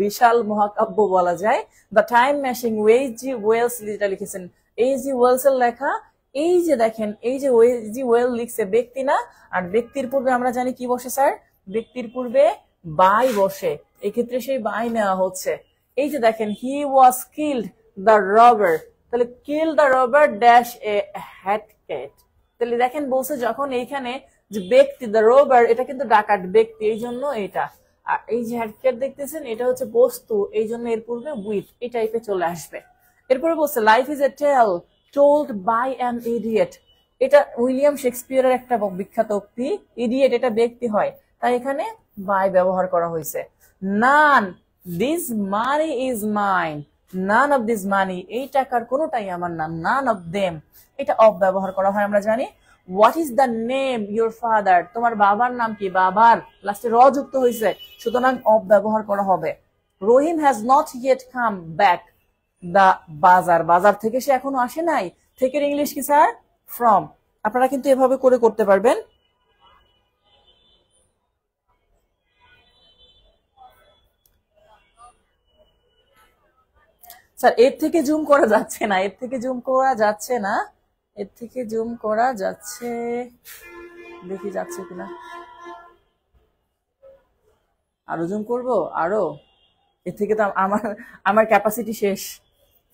বিশাল মহাকাব্য বলা যায়। দ্য টাইম ম্যাশিং, ওয়েজি ওয়েলস যেটা লিখেছেন, এই যে ওয়েলস এর লেখা। এই যে দেখেন, এই যে ওয়েজি ওয়েল লিখছে, ব্যক্তি না। আর ব্যক্তির পূর্বে আমরা জানি কি বসে স্যার, ব্যক্তির পূর্বে বাই বসে, এক্ষেত্রে সেই বাই নেওয়া হচ্ছে। এই যে দেখেন, he was killed the robber, তাহলে kill the robber dash a hat cat. তাহলে দেখেন বলছে যখন এইখানে যে ব্যক্তি দ্য রোবার, এটা কিন্তু ডাকাত ব্যক্তি, এই জন্য এটা। আর এই যে হ্যাট ক্যাট দেখতেছেন, এটা হচ্ছে বস্তু, এই জন্য এর পূর্বে উইথ এই টাইপে চলে আসবে। এরপরে বলছে life is a tale told by an idiot, এটা উইলিয়াম শেক্সপিয়ারের একটা বিখ্যাত উক্তি। ইডিয়েট এটা ব্যক্তি হয়, তাই এখানে বাই ব্যবহার করা হয়েছে। None this money is mine, none of this money, এই টাকার কোনোটাই আমার না। নান অফ দেম, এটা অফ ব্যবহার করা হয় আমরা জানি। What is the name your father, তোমার বাবার নাম কি, বাবার লাস্টে র যুক্ত হয়েছে, সুতরাং অফ ব্যবহার করা হবে। Rahim has not yet come back the bazaar, বাজার থেকে সে এখনো আসে নাই। থেকে ইংলিশ কি স্যার, ফ্রম। আপনারা কিন্তু এভাবে করে করতে পারবেন। স্যার এর থেকে জুম করা যাচ্ছে না, এর থেকে জুম করা যাচ্ছে না, এর থেকে জুম করা যাচ্ছে, দেখি যাচ্ছে কিনা। আরো জুম করব, আরো, এর থেকে তো আমার আমার ক্যাপাসিটি শেষ,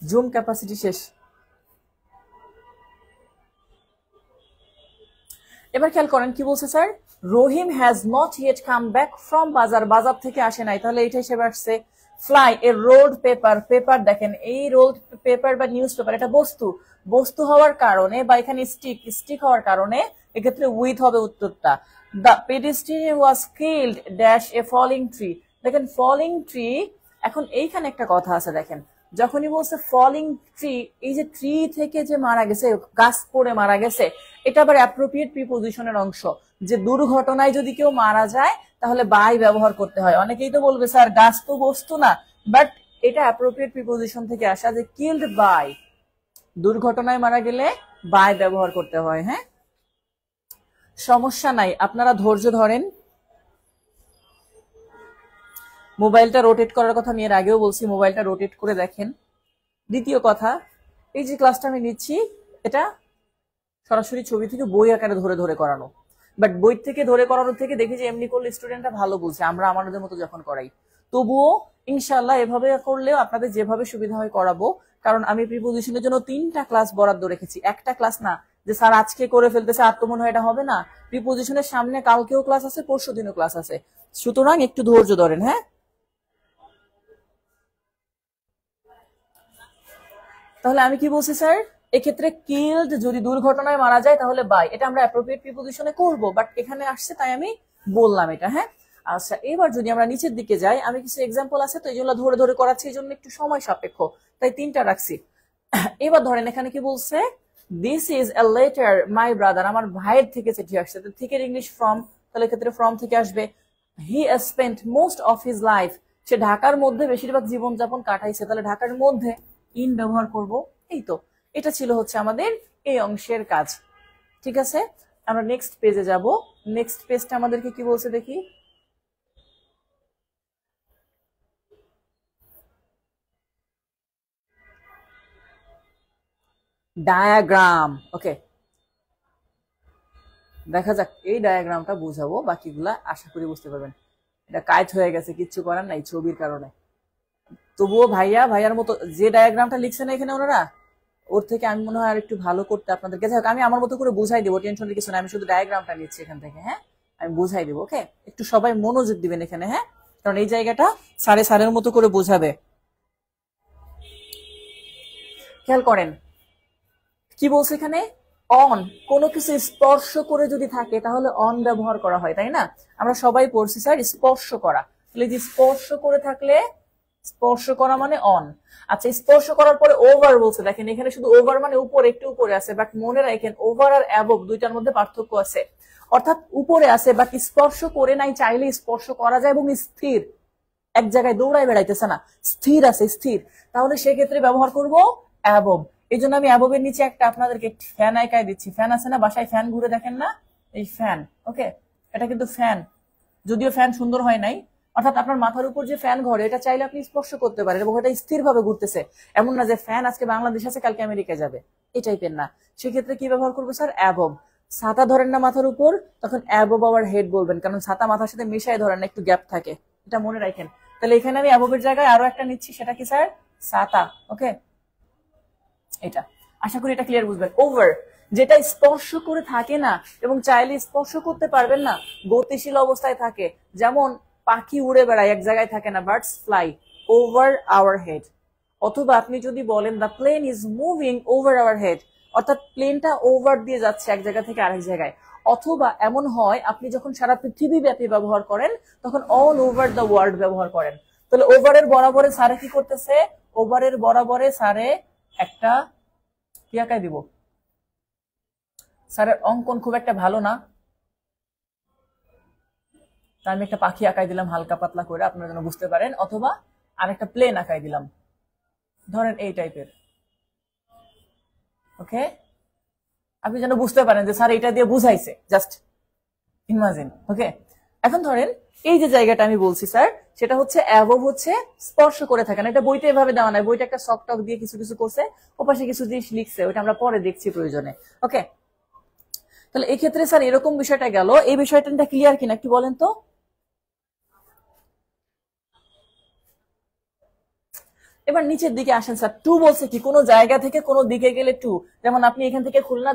জুম ক্যাপাসিটি শেষ। এবার খেয়াল করেন কি বলছে sir, Rahim has not yet come back from bazaar, বাজার থেকে আসে নাই, তাহলে এটা হিসেবে আসছে। Fly a rolled paper, paper দেখেন এই রোল্ড পেপার বা নিউজ পেপার, এটা বস্তু, বস্তু হওয়ার কারণে, বা এখানে স্টিক, স্টিক হওয়ার কারণে এক্ষেত্রে উইথ হবে উত্তরটা। The pedestrian was killed dash a falling tree, দেখেন ফলিং ট্রি। এখন এইখানে একটা কথা আছে, দেখেন যখনই বলছে ফলিং ট্রি, এই যে ট্রি থেকে যে মারা গেছে, গাছ পড়ে মারা গেছে, এটা আবার অ্যাপ্রোপ্রিয়েট প্রিপোজিশনের অংশ। যে দুর্ঘটনায় যদি কেউ মারা যায় তাহলে বাই ব্যবহার করতে হয়। অনেকেই তো বলবে স্যার গাছ তো বস্তু না, বাট এটা অ্যাপ্রোপ্রিয়েট প্রিপোজিশন থেকে আসা, যে কিল্ড বাই, দুর্ঘটনায় মারা গেলে বাই ব্যবহার করতে হয়। হ্যাঁ, সমস্যা নাই, আপনারা ধৈর্য ধরেন। মোবাইলটা রোটেট করার কথা আমি এর আগেও বলছি, মোবাইলটা রোটেট করে দেখেন। দ্বিতীয় কথা, এই যে ক্লাসটা আমি নিচ্ছি, এটা সরাসরি ছবি থেকে বই আকারে ধরে ধরে করানো, বাট বই থেকে ধরে করানোর থেকে দেখি যে এমনি করলে স্টুডেন্টরা ভালো বুঝে, আমরা আমাদের মতো যখন করাই। তবুও ইনশাল্লাহ এভাবে করলেও আপনাদের যেভাবে সুবিধা হয় করাবো। কারণ আমি প্রিপোজিশনের জন্য 3টা ক্লাস বরাদ্দ রেখেছি, একটা ক্লাস না যে স্যার আজকে করে ফেলতেছে আর তো মনে হয় এটা হবে না। প্রিপোজিশনের সামনে কালকেও ক্লাস আছে, পরশু দিনও ক্লাস আছে, সুতরাং একটু ধৈর্য ধরেন। হ্যাঁ, তাহলে আমি কি বলছি স্যার, এক্ষেত্রে কিল্ড যদি দুর্ঘটনায় মারা যায় তাহলে বাই, এটা আমরা অ্যাপ্রোপ্রিয়েট প্রিপোজিশনে করব, বাট এখানে আসছে তাই আমি বললাম এটা। হ্যাঁ, আচ্ছা এবার যদি আমরা নিচের দিকে যাই, আমি কিছু এক্সাম্পল আছে তো এইগুলো ধরে ধরে করাচ্ছি, এই জন্য একটু সময় সাপেক্ষ, তাই 3টা রাখছি। এবার ধরেন এখানে কি বলছে, this is a letter my brother, আমার ভাইয়ের থেকে চিঠি আসছে, তো থেকে ইংলিশ ফ্রম, তাহলে এক্ষেত্রে ফ্রম থেকে আসবে। He spent most of his life, সে ঢাকার মধ্যে বেশিরভাগ জীবনযাপন কাটাইছে, তাহলে ঢাকার মধ্যে ইন ব্যবহার করব। এই তো, এটা ছিল হচ্ছে আমাদের এই অংশের কাজ। ঠিক আছে, আমরা নেক্সট পেজে যাব। নেক্সট পেজটা আমাদেরকে কি বলছে দেখি, ডায়াগ্রাম। ওকে, দেখা যাক, এই ডায়াগ্রামটা বুঝাবো, বাকিগুলা আশা করি বুঝতে পারবেন। এটা কাজ হয়ে গেছে, কিচ্ছু করার নাই ছবির কারণে। তবুও ভাইয়ার মতো যে ডায়াগ্রামটা লিখছেন এখানে ওনারা, ওর থেকে আমি মনে হয় আর একটু ভালো করতে আপনাদেরকে। যাই হোক, আমি আমার মতো করে বুঝাই দেবো, টেনশনের কিছু না, আমি শুধু ডায়াগ্রামটা নিচ্ছি এখান থেকে। হ্যাঁ, আমি বুঝাই দেবো। ওকে, একটু সবাই মনোযোগ দিবেন এখানে। হ্যাঁ, কারণ এই জায়গাটা স্যারের মতো করে বোঝাবে। খেয়াল করেন কি বলছে এখানে, অন, কোনো কিছু স্পর্শ করে যদি থাকে তাহলে অন ব্যবহার করা হয়, তাই না? আমরা সবাই পড়ছি স্যার স্পর্শ করা, তাহলে যে স্পর্শ করে থাকলে, স্পর্শ করা মানে অন। আচ্ছা, স্পর্শ করার পরে ওভার বলছে, দেখেন এখানে শুধু ওভার মানে উপরে, একটু উপরে আছে, বাট মনে রাখেন ওভার আর অ্যাবভ দুইটার মধ্যে পার্থক্য আছে। অর্থাৎ উপরে আছে বাট স্পর্শ করে নাই, চাইলে স্পর্শ করা যায়, এবং স্থির, এক জায়গায় দৌড়ায় বেড়াইতেছে না, স্থির আছে, স্থির, তাহলে সেক্ষেত্রে ব্যবহার করব অ্যাবভ। এই জন্য আমি অ্যাবভের নিচে একটা আপনাদেরকে ফ্যান আঁকায় দিচ্ছি। ফ্যান আছে না বাসায়, ফ্যান ঘুরে দেখেন না, এই ফ্যান। ওকে, এটা কিন্তু ফ্যান, যদিও ফ্যান সুন্দর হয় নাই। অর্থাৎ আপনার মাথার উপর যে ফ্যান ঘরে, এটা চাইলে আপনি স্পর্শ করতে পারেন এবং এটা স্থির ভাবে ঘুরতেছে। এমন না যে ফ্যান আজকে বাংলাদেশ আছে কালকে আমেরিকায় যাবে, এই টাইপের না। সেক্ষেত্রে কি ব্যবহার করবো স্যার, অ্যাবভ। ছাতা ধরেন না মাথার উপর, তখন অ্যাবভ আওয়ার হেড বলবেন, কারণ ছাতা মাথার সাথে মিশাই ধরেন না, একটু গ্যাপ থাকে, এটা মনে রাখেন। তাহলে এখানে আমি অ্যাবভের জায়গায় আরো একটা নিচ্ছি, সেটা কি স্যার, ছাতা। ওকে, এটা আশা করি এটা ক্লিয়ার বুঝবেন। ওভার, যেটা স্পর্শ করে থাকে না এবং চাইলে স্পর্শ করতে পারবেন না, গতিশীল অবস্থায় থাকে, যেমন পাখি উড়ে বেড়ায়, এক জায়গায় থাকে না, birds fly over our head. অথবা আপনি যদি বলেন the plane is moving over our head, অর্থাৎ প্লেনটা ওভার দিয়ে যাচ্ছে এক জায়গা থেকে আরেক জায়গায়। অথবা এমন হয় আপনি যখন সারা পৃথিবী ব্যাপী ব্যবহার করেন, তখন অল ওভার দ্য ওয়ার্ল্ড ব্যবহার করেন। তাহলে ওভারের বরাবরে সারে কি করতেছে, ওভারের বরাবরে সারে একটা কি আঁকাই দিব। স্যারের অঙ্কন খুব একটা ভালো না, তা আমি একটা পাখি আঁকাই দিলাম হালকা পাতলা করে, আপনারা যেন বুঝতে পারেন। অথবা আরেকটা প্লেন আঁকাই দিলাম, ধরেন এই টাইপের। ওকে, আপনি যেন বুঝতে পারেন যে স্যার এটা দিয়ে বুঝাইছে, জাস্ট ইমাজিন। ওকে, এখন ধরেন এই যে জায়গাটা আমি বলছি স্যার, সেটা হচ্ছে অ্যাবভ, হচ্ছে স্পর্শ করে থাকে না। এটা বইতে এভাবে দেওয়া নাই, বইটা একটা সক টক দিয়ে কিছু কিছু করছে, ওপাশে কিছু জিনিস লিখছে, ওইটা আমরা পরে দেখছি প্রয়োজনে। ওকে, তাহলে এই ক্ষেত্রে স্যার এরকম বিষয়টা গেল। এই বিষয়টা ক্লিয়ার কিনা একটু বলেন তো। এবার নিচের দিকে আসেন স্যার, টু বলছে কি, কোনো জায়গা থেকে কোনো দিকে গেলে টু। যেমন আপনি এখান থেকে খুলনা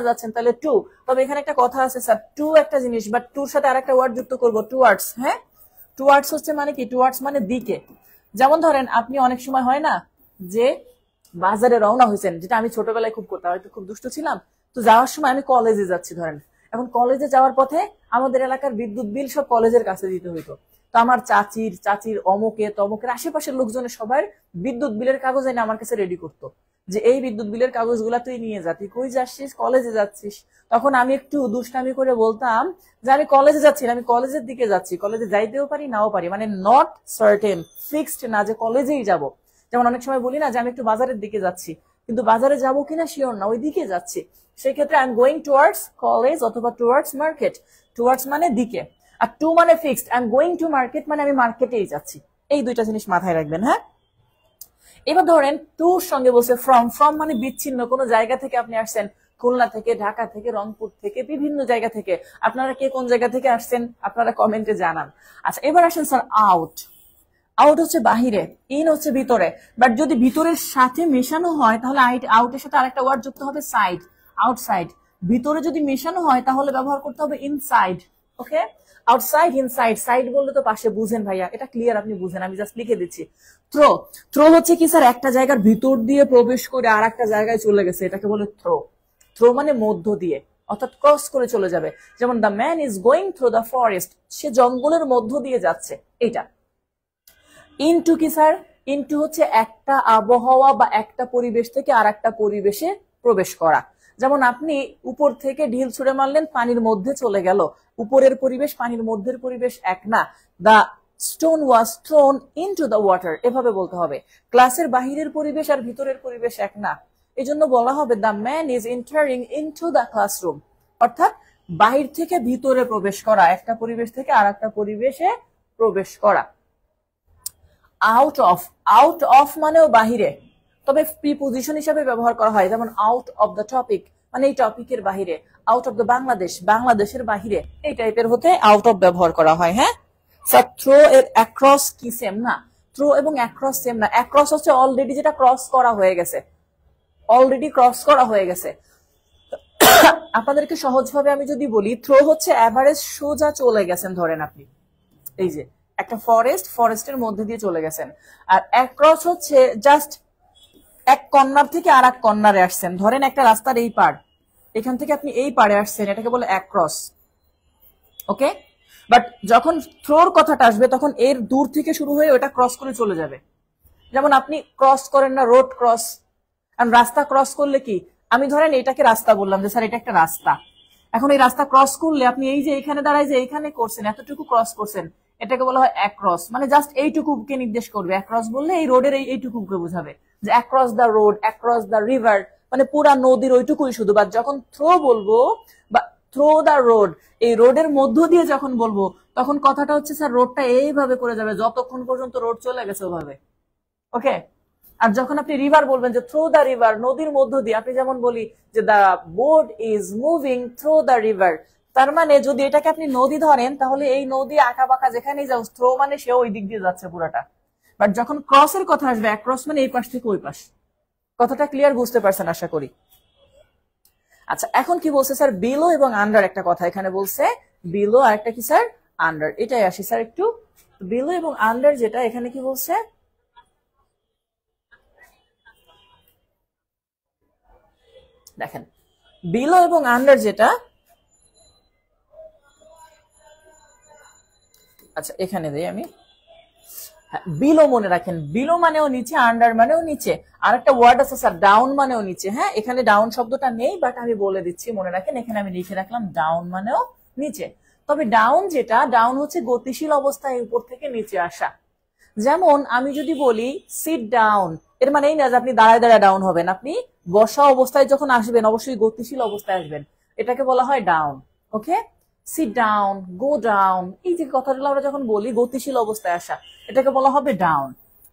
যাচ্ছেন তাহলে টু। তবে এখানে একটা কথা আছে স্যার, টু একটা জিনিস, বাট টুর সাথে আরেকটা ওয়ার্ড যুক্ত করবো, টুয়ার্ডস। হ্যাঁ, টুয়ার্ডস হচ্ছে মানে কি, টুয়ার্ডস মানে দিকে। যেমন ধরেন আপনি অনেক সময় হয় না যে বাজারে রওনা হয়েছেন, যেটা আমি ছোটবেলায় খুব করতাম, হয়তো খুব দুষ্ট ছিলাম, তো যাওয়ার সময় আমি কলেজে যাচ্ছি ধরেন। এখন কলেজে যাওয়ার পথে আমাদের এলাকার বিদ্যুৎ বিল সব কলেজের কাছে দিতে হইতো। তো আমার চাচির অমুকে তমুকের আশেপাশের লোকজনের সবার বিদ্যুৎ বিলের কাগজ এনে আমার কাছে রেডি করতো, যে এই বিদ্যুৎ বিলের কাগজগুলা তুই নিয়ে যা, তুই কই যাচ্ছিস, কলেজে যাচ্ছিস। তখন আমি একটু দুষ্টামি করে বলতাম যে আমি কলেজে যাচ্ছি না, আমি কলেজের দিকে যাচ্ছি। কলেজে যাইতেও পারি নাও পারি, মানে নট সার্টেন, ফিক্সড না যে কলেজেই যাব। যেমন অনেক সময় বলি না যে আমি একটু বাজারের দিকে যাচ্ছি, কিন্তু বাজারে যাবো কিনা শিওর না, ওই দিকে যাচ্ছি। সেই ক্ষেত্রে I am going towards college অথবা টুয়ার্ডস মার্কেট। টুয়ার্ডস মানে দিকে, আর টু মানে fixed, I am going to market মানে আমি মার্কেটেই যাচ্ছি। এই দুইটা জিনিস মাথায় রাখবেন। হ্যাঁ, এবার ধরেন টুর সঙ্গে বলছে ফ্রম। ফ্রম মানে বিচ্ছিন্ন, কোনো জায়গা থেকে আপনি আসছেন, খুলনা থেকে, ঢাকা থেকে, রংপুর থেকে, বিভিন্ন জায়গা থেকে। আপনারা কে কোন জায়গা থেকে আসছেন আপনারা কমেন্টে জানান। আচ্ছা, এবার আসেন স্যার আউট। আউট হচ্ছে বাহিরে, ইন হচ্ছে ভিতরে। বাট যদি ভিতরের সাথে মেশানো হয় তাহলে আউটের সাথে আরেকটা ওয়ার্ড যুক্ত হবে, সাইড, আউটসাইড। ভিতরে যদি মেশানো হয় তাহলে ব্যবহার করতে হবে ইনসাইড। ওকে, আউটসাইড, ইনসাইড। সাইড বললে তো পাশে, বুঝেন ভাইয়া, এটা ক্লিয়ার, আপনি বুঝেন, আমি জাস্ট লিখে দিচ্ছি। থ্রো। থ্রো হচ্ছে কি স্যার, একটা জায়গার ভিতর দিয়ে প্রবেশ করে আর একটা জায়গায় চলে গেছে, এটাকে বলে থ্রো। থ্রো মানে মধ্য দিয়ে, অর্থাৎ ক্রস করে চলে যাবে। যেমন the man is going through the forest, সে জঙ্গলের মধ্য দিয়ে যাচ্ছে, এইটা। ইনটু কি স্যার, ইনটু হচ্ছে একটা আবহাওয়া বা একটা পরিবেশ থেকে আর একটা পরিবেশে প্রবেশ করা। যেমন আপনি উপর থেকে ঢিল ছুঁড়ে মারলেন, পানির মধ্যে চলে গেল। উপরের পরিবেশ পানির মধ্যের পরিবেশ এক না। The stone was thrown into the water, এভাবে বলতে হবে। ক্লাসের বাহিরের পরিবেশ আর ভিতরের পরিবেশ এক না, এই জন্য বলা হবে the man is entering into the classroom, অর্থাৎ বাহির থেকে ভিতরে প্রবেশ করা, একটা পরিবেশ থেকে আর একটা পরিবেশে প্রবেশ করা। আউট অফ, আউট অফ মানেও বাহিরে, তবে প্রিপোজিশন হিসাবে ব্যবহার করা হয়। যেমন আউট অফ দ্য টপিক মানে এই টপিকের বাহিরে। আউট অফ দ্য বাংলাদেশ, বাংলাদেশের বাহিরে, এই টাইপের হতে আউট অফ ব্যবহার করা হয়। হ্যাঁ স্যার, থ্রো এর অ্যাক্রস কি সেম না? থ্রো এবং অ্যাক্রস সেম না। অ্যাক্রস হচ্ছে অলরেডি যেটা ক্রস করা হয়ে গেছে, অলরেডি ক্রস করা হয়ে গেছে। আপনাদেরকে সহজভাবে আমি যদি বলি, থ্রো হচ্ছে এভারেজ সোজা চলে গেছেন, ধরেন আপনি এই যে একটা ফরেস্টের মধ্যে দিয়ে চলে গেছেন। আর অ্যাক্রস হচ্ছে জাস্ট এক কর্নার থেকে আর এক কর্নারে আসছেন, ধরেন একটা রাস্তার এই পার, এখান থেকে আপনি এই পারে আসছেন, এটাকে বলে অ্যাক্রস। ওকে, বাট যখন থ্রোর কথাটা আসবে তখন এর দূর থেকে শুরু হয়ে ওটা ক্রস করে চলে যাবে। যেমন আপনি ক্রস করেন না, রোড ক্রস। আর রাস্তা ক্রস করলে কি, আমি ধরেন এটাকে রাস্তা বললাম যে স্যার এটা একটা রাস্তা, এখন এই রাস্তা ক্রস করলে আপনি এই যে এখানে দাঁড়ায় যে এখানে করছেন, এতটুকু ক্রস করছেন, এটাকে বলা হয় অ্যাক্রস। মানে জাস্ট এইটুকুকে নির্দেশ করবে। অ্যাক্রস বললে এই রোডের এইটুকুকে বোঝাবে, যে across the road, across the river, মানে পুরা নদীর ওইটুকুই শুধু। বা যখন থ্রো বলবো বা থ্রো দ্য রোড, এই রোডের মধ্য দিয়ে যখন বলবো তখন কথাটা হচ্ছে স্যার রোডটা এইভাবে করে যাবে যতক্ষণ পর্যন্ত রোড চলে গেছে ওভাবে। ওকে, আর যখন আপনি রিভার বলবেন যে থ্রু দ্য রিভার, নদীর মধ্য দিয়ে, আপনি যেমন বলি যে the BOT is moving through the river, তার মানে যদি এটাকে আপনি নদী ধরেন তাহলে এই নদী আঁকা বাঁকা যেখানেই যাও, থ্রো মানে সে ওই দিক দিয়ে যাচ্ছে পুরাটা। বাট যখন ক্রসের কথা আসবে, অ্যাক্রস মানে এই পাশ থেকে ওই পাশ। কথাটা ক্লিয়ার বুঝতে পারছেন আশা করি। আচ্ছা, এখন কি বলছে স্যার, বিলো এবং আন্ডার একটা কথা এখানে বলছে, বিলো আর একটা কি স্যার, আন্ডার। এটাই আসি স্যার একটু, বিলো এবং আন্ডার যেটা এখানে কি বলছে, দেখেন বিলো এবং আন্ডার যেটা, আচ্ছা এখানে দেই আমি, বিলো মনে রাখেন, বিলো মানেও নিচে, আন্ডার মানেও নিচে। আর একটা ওয়ার্ড আছে স্যার, ডাউন মানেও নিচে। হ্যাঁ, এখানে ডাউন শব্দটা নেই, বাট আমি বলে দিচ্ছি, মনে রাখেন, এখানে আমি লিখে রাখলাম ডাউন মানেও নিচে। তবে ডাউন যেটা, ডাউন হচ্ছে গতিশীল অবস্থায় উপর থেকে নিচে আসা। যেমন আমি যদি বলি সিট ডাউন, এর মানে এই না যে আপনি দাঁড়ায় দাঁড়ায় ডাউন হবেন, আপনি বসা অবস্থায় যখন আসবেন অবশ্যই গতিশীল অবস্থায় আসবেন, এটাকে বলা হয় ডাউন। ওকে, সিট ডাউন, গো ডাউন, এই যে কথাগুলো আমরা যখন বলি গতিশীল অবস্থায় আসা, এটাকে বলা হবে ডাউন।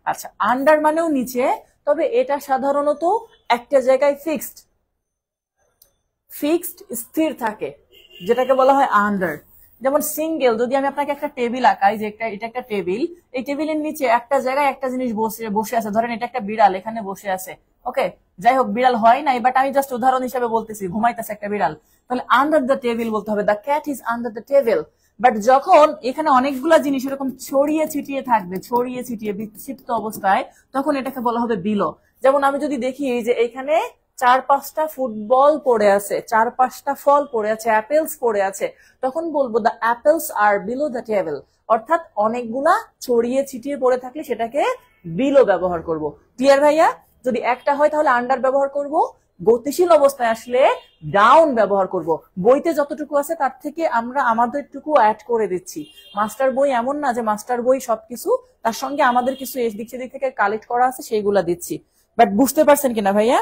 আচ্ছা, আন্ডার মানেও নিচে, তবে এটা সাধারণত একটা জায়গায় ফিক্সড, স্থির থাকে, যেটাকে বলা হয় আন্ডার। যেমন সিঙ্গেল, যদি আমি আপনাকে একটা টেবিল আঁকাই, যে এটা একটা টেবিল, এই টেবিলের নিচে একটা জায়গায় একটা জিনিস বসে আছে, ধরেন এটা একটা বিড়াল এখানে বসে আছে। ওকে, যাই হোক বিড়াল হয় নাই, বাট আমি জাস্ট উদাহরণ হিসেবে বলতেছি, ঘুমাইতেছে একটা বিড়াল, তাহলে আন্ডার দ্য টেবিল বলতে হবে, the cat is under the table. But যখন এখানে অনেকগুলা জিনিস এরকম ছড়িয়ে ছিটিয়ে থাকবে, ছড়িয়ে ছিটিয়ে বিক্ষিপ্ত অবস্থায়, তখন এটাকে বলা হবে বিলো। যেমন আমি যদি দেখি এই যে এখানে 4-5টা ফুটবল পড়ে আছে, 4-5টা ফল পড়ে আছে, অ্যাপেলস পড়ে আছে, তখন বলবো the apples are below the table. অর্থাৎ অনেকগুলা ছড়িয়ে ছিটিয়ে পড়ে থাকলে সেটাকে বিলো ব্যবহার করব। ক্লিয়ার ভাইয়া? যদি একটা হয় তাহলে আন্ডার ব্যবহার করব, গতিশীল অবস্থায় আসলে ডাউন ব্যবহার করব। বইতে যতটুকু আছে তার থেকে আমরা আমাদেরটুকু অ্যাড করে দিচ্ছি। মাস্টার বই এমন না যে মাস্টার বই সবকিছু, তার সঙ্গে আমাদের কিছু এদিক সেদিক থেকে কালেক্ট করা আছে, সেইগুলা দিচ্ছি। বাট বুঝতে পারছেন কিনা ভাইয়া?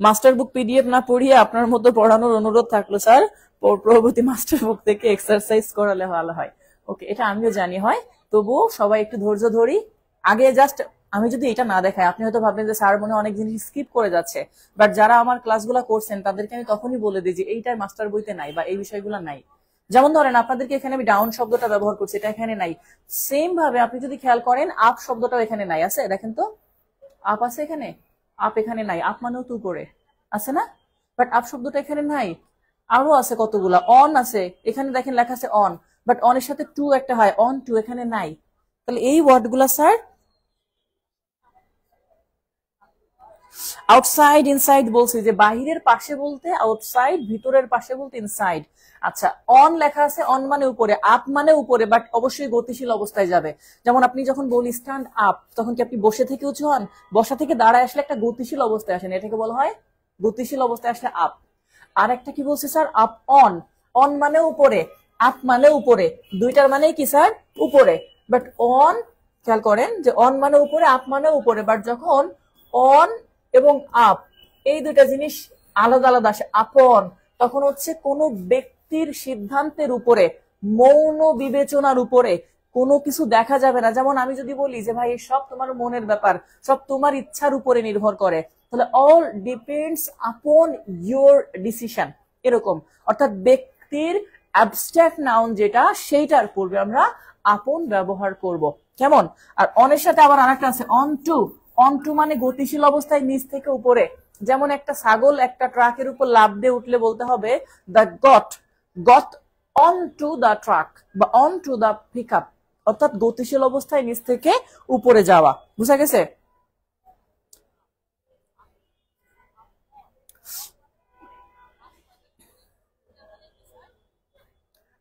মাস্টার বুক পিডিএফ না পড়িয়ে আপনার মতো পড়ানোর অনুরোধ থাকলো স্যার, পরবর্তী মাস্টার বুক থেকে এক্সারসাইজ করালে ভালো হয়। ওকে, এটা আমিও জানি হয়, তবুও সবাই একটু ধৈর্য ধরি। আগে জাস্ট আমি যদি এটা না দেখাই, আপনি হয়তো ভাববেন যে স্যার মনে অনেক জিনিস স্কিপ করে যাচ্ছে, বাট যারা আমার ক্লাসগুলো করছেন তাদেরকে আমি তখনই বলে দিই যে এইটাই মাস্টার বইতে নাই বা এই বিষয়গুলো নাই। যেমন ধরেন আপনাদেরকে এখানে আমি ডাউন শব্দটা ব্যবহার করছি, এটা এখানে নাই। সেম ভাবে আপনি যদি খেয়াল করেন, আপ শব্দটাও এখানে নাই, আছে দেখেন তো, আপ আছে এখানে, আপ এখানে নাই। আপ মানেও তো উপরে, আছে না? বাট আপ শব্দটা এখানে নাই। আরো আছে কতগুলা, অন আছে এখানে, দেখেন লেখা আছে অন, বাট অনের সাথে টু একটা হয়, অন টু এখানে নাই। তাহলে এই ওয়ার্ড গুলা স্যার, আউটসাইড ইনসাইড বলছি, যে বাহিরের পাশে বলতে আউটসাইড, ভিতরের পাশে বলতে ইনসাইড। আচ্ছা, অন লেখা আছে, অন মানে উপরে, আপ মানে উপরে, বাট অবশ্যই গতিশীল অবস্থায় যাবে। যেমন আপনি যখন বলি স্ট্যান্ড আপ, তখন কি আপনি বসে থেকে উঁচু হন? বসা থেকে দাঁড়ায় আসলে একটা গতিশীল অবস্থায় আসেন, এটাকে বলা হয় গতিশীল অবস্থায় আসলে আপ। আর একটা কি বলছে স্যার, আপ অন, অন মানে উপরে, আপ মানে উপরে, দুইটার মানে কি স্যার, উপরে। বাট অন, খেয়াল করেন যে অন মানে উপরে, আপ মানে উপরে, বাট যখন অন এবং আপ এই দুইটা জিনিস আলাদা আলাদা আসে, আপন, তখন হচ্ছে কোনো ব্যক্তির সিদ্ধান্তের উপরে, মৌন বিবেচনার উপরে কোনো কিছু দেখা যাবে না। যেমন আমি যদি বলি যে ভাই সব তোমার মনের ব্যাপার, সব তোমার ইচ্ছার উপরে নির্ভর করে, তাহলে all depends upon your decision, এরকম। অর্থাৎ ব্যক্তির অ্যাবস্ট্রাক্ট নাউন যেটা, সেইটার পূর্বে আমরা আপন ব্যবহার করব। কেমন? আর অনের সাথে আবার আরেকটা আছে অন টু। অন টু মানে গতিশীল অবস্থায় নিচ থেকে উপরে। যেমন একটা ছাগল একটা ট্রাকের উপর লাফ দিয়ে উঠলে বলতে হবে the got on to the truck বা on to the pick up, অর্থাৎ গতিশীল অবস্থায় নিচ থেকে উপরে যাওয়া। বুঝা গেছে?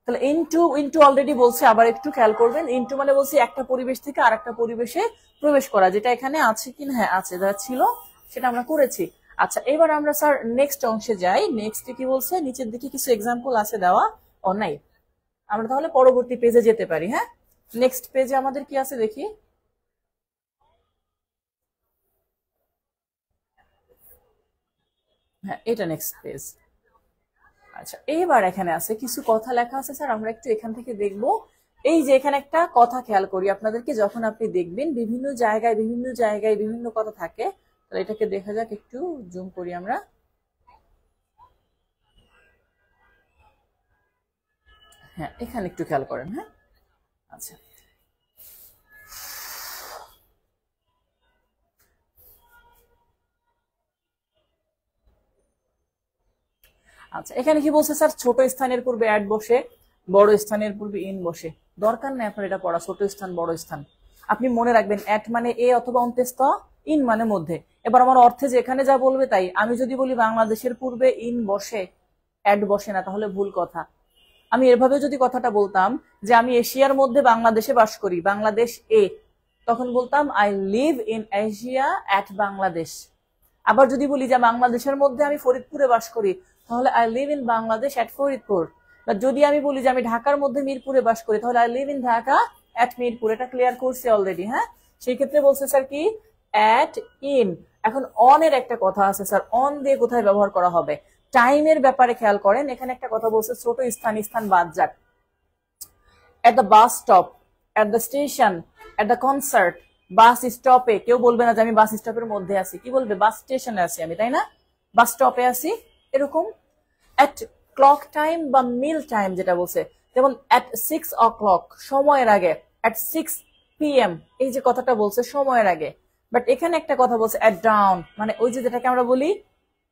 তাহলে ইনটু ইনটু অলরেডি বলছে, আবার একটু খেয়াল করবেন। ইনটু মানে বলছি একটা পরিবেশ থেকে আর একটা পরিবেশে প্রবেশ করা, যেটা এখানে আছে কিনা, হ্যাঁ আছে, যা ছিল সেটা আমরা করেছি। আচ্ছা, এবার আমরা স্যার নেক্সট অংশে যাই। নেক্সটে কি বলছে, নিচের দিকে কিছু এক্সাম্পল আছে দেওয়া, ও নাই। আমরা তাহলে পরবর্তী পেজে যেতে পারি। হ্যাঁ, নেক্সট পেজে আমাদের কি আছে দেখি। হ্যাঁ, এটা নেক্সট পেজ। আচ্ছা, এইবার এখানে আছে কিছু কথা লেখা আছে স্যার, আমরা একটু এখান থেকে দেখব। এই যে এখানে একটা কথা খেয়াল করি আপনাদেরকে, যখন আপনি দেখবেন বিভিন্ন জায়গায় বিভিন্ন কথা থাকে, তাহলে এটাকে দেখা যাক, একটু জুম করি আমরা। হ্যাঁ, এখানে একটু খেয়াল করেন। হ্যাঁ, আচ্ছা আচ্ছা, এখানে কি বলছে স্যার, ছোট স্থানের পূর্বে অ্যাড বসে, বড় স্থানের পূর্বে ইন বসে। দরকার নেই আপনার এটা পড়া, ছোট স্থান বড় স্থান। আপনি মনে রাখবেন অ্যাট মানে এ অথবা অন্ত্যেস্থ, ইন মানে মধ্যে। এবার আমার অর্থে যেখানে যা বলবে তাই। আমি যদি বলি বাংলাদেশের পূর্বে ইন বসে, অ্যাড বসে না, তাহলে ভুল কথা। আমি এভাবে যদি কথাটা বলতাম যে আমি এশিয়ার মধ্যে বাংলাদেশে বাস করি, বাংলাদেশ এ, তখন বলতাম I live in Asia at Bangladesh. আবার যদি বলি যে বাংলাদেশের মধ্যে আমি ফরিদপুরে বাস করি, তাহলে I live in Bangladesh at Faridpur. বা যদি আমি বলি যে আমি ঢাকার মধ্যে মিরপুরে বাস করি, তাহলে I live in Dhaka at Mirpur. এটা ক্লিয়ার করছি অলরেডি। হ্যাঁ, সেই ক্ষেত্রে বলছে স্যার কি, অ্যাট ইন। এখন অন এর একটা কথা আছে স্যার, অন দিয়ে কোথায় ব্যবহার করা হবে? টাইমের ব্যাপারে খেয়াল করেন, এখানে একটা কথা বলছে, ছোট স্থান, স্থান বাদ যাক। At the bus stop, at the station, at the concert. Bus স্টপে কেউ বলবে না যে আমি বাস স্টপের মধ্যে আছি, কি বলবে? বাস স্টেশনে আছি আমি, তাই না? বাস স্টপে আছি, এরকম। এট ক্লক টাইম বা মিল টাইম যেটা বলছে, যেমন এট 6 o'clock, সময়ের আগে। এট 6 PM, এই যে কথাটা বলছে সময়ের আগে। বাট এখানে একটা কথা বলছে এট ডাউন, মানে ওই যে যেটাকে আমরা বলি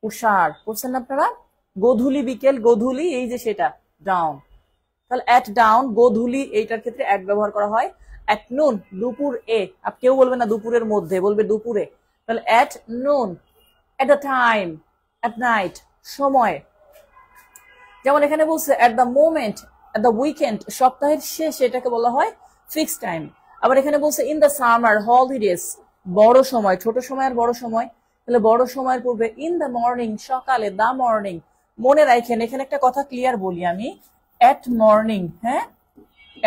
উষার, করছেন না আপনারা? গোধূলি, বিকেল, গোধূলি, এই যে সেটা ডাউন। তাহলে এট ডাউন, গোধূলি, এইটার ক্ষেত্রে এট ব্যবহার করা হয়। এট নুন, দুপুর এ, কেউ বলবে না দুপুরের মধ্যে, বলবে দুপুরে। তাহলে এট নুন। At the time, at night, সময়। যেমন এখানে বলছে at the moment, at the weekend, সপ্তাহের শেষে, এটাকে বলা হয় ফিক্সড টাইম। আবার এখানে বলছে ইন দ্য সামার হলিডেজ, বড় সময়, ছোট সময় আর বড় সময়। তাহলে বড় সময়ের পূর্বে ইন দ্য মর্নিং, সকালে, দা মর্নিং। মনে রাখেন এখানে একটা কথা ক্লিয়ার বলি আমি, এট মর্নিং, হ্যাঁ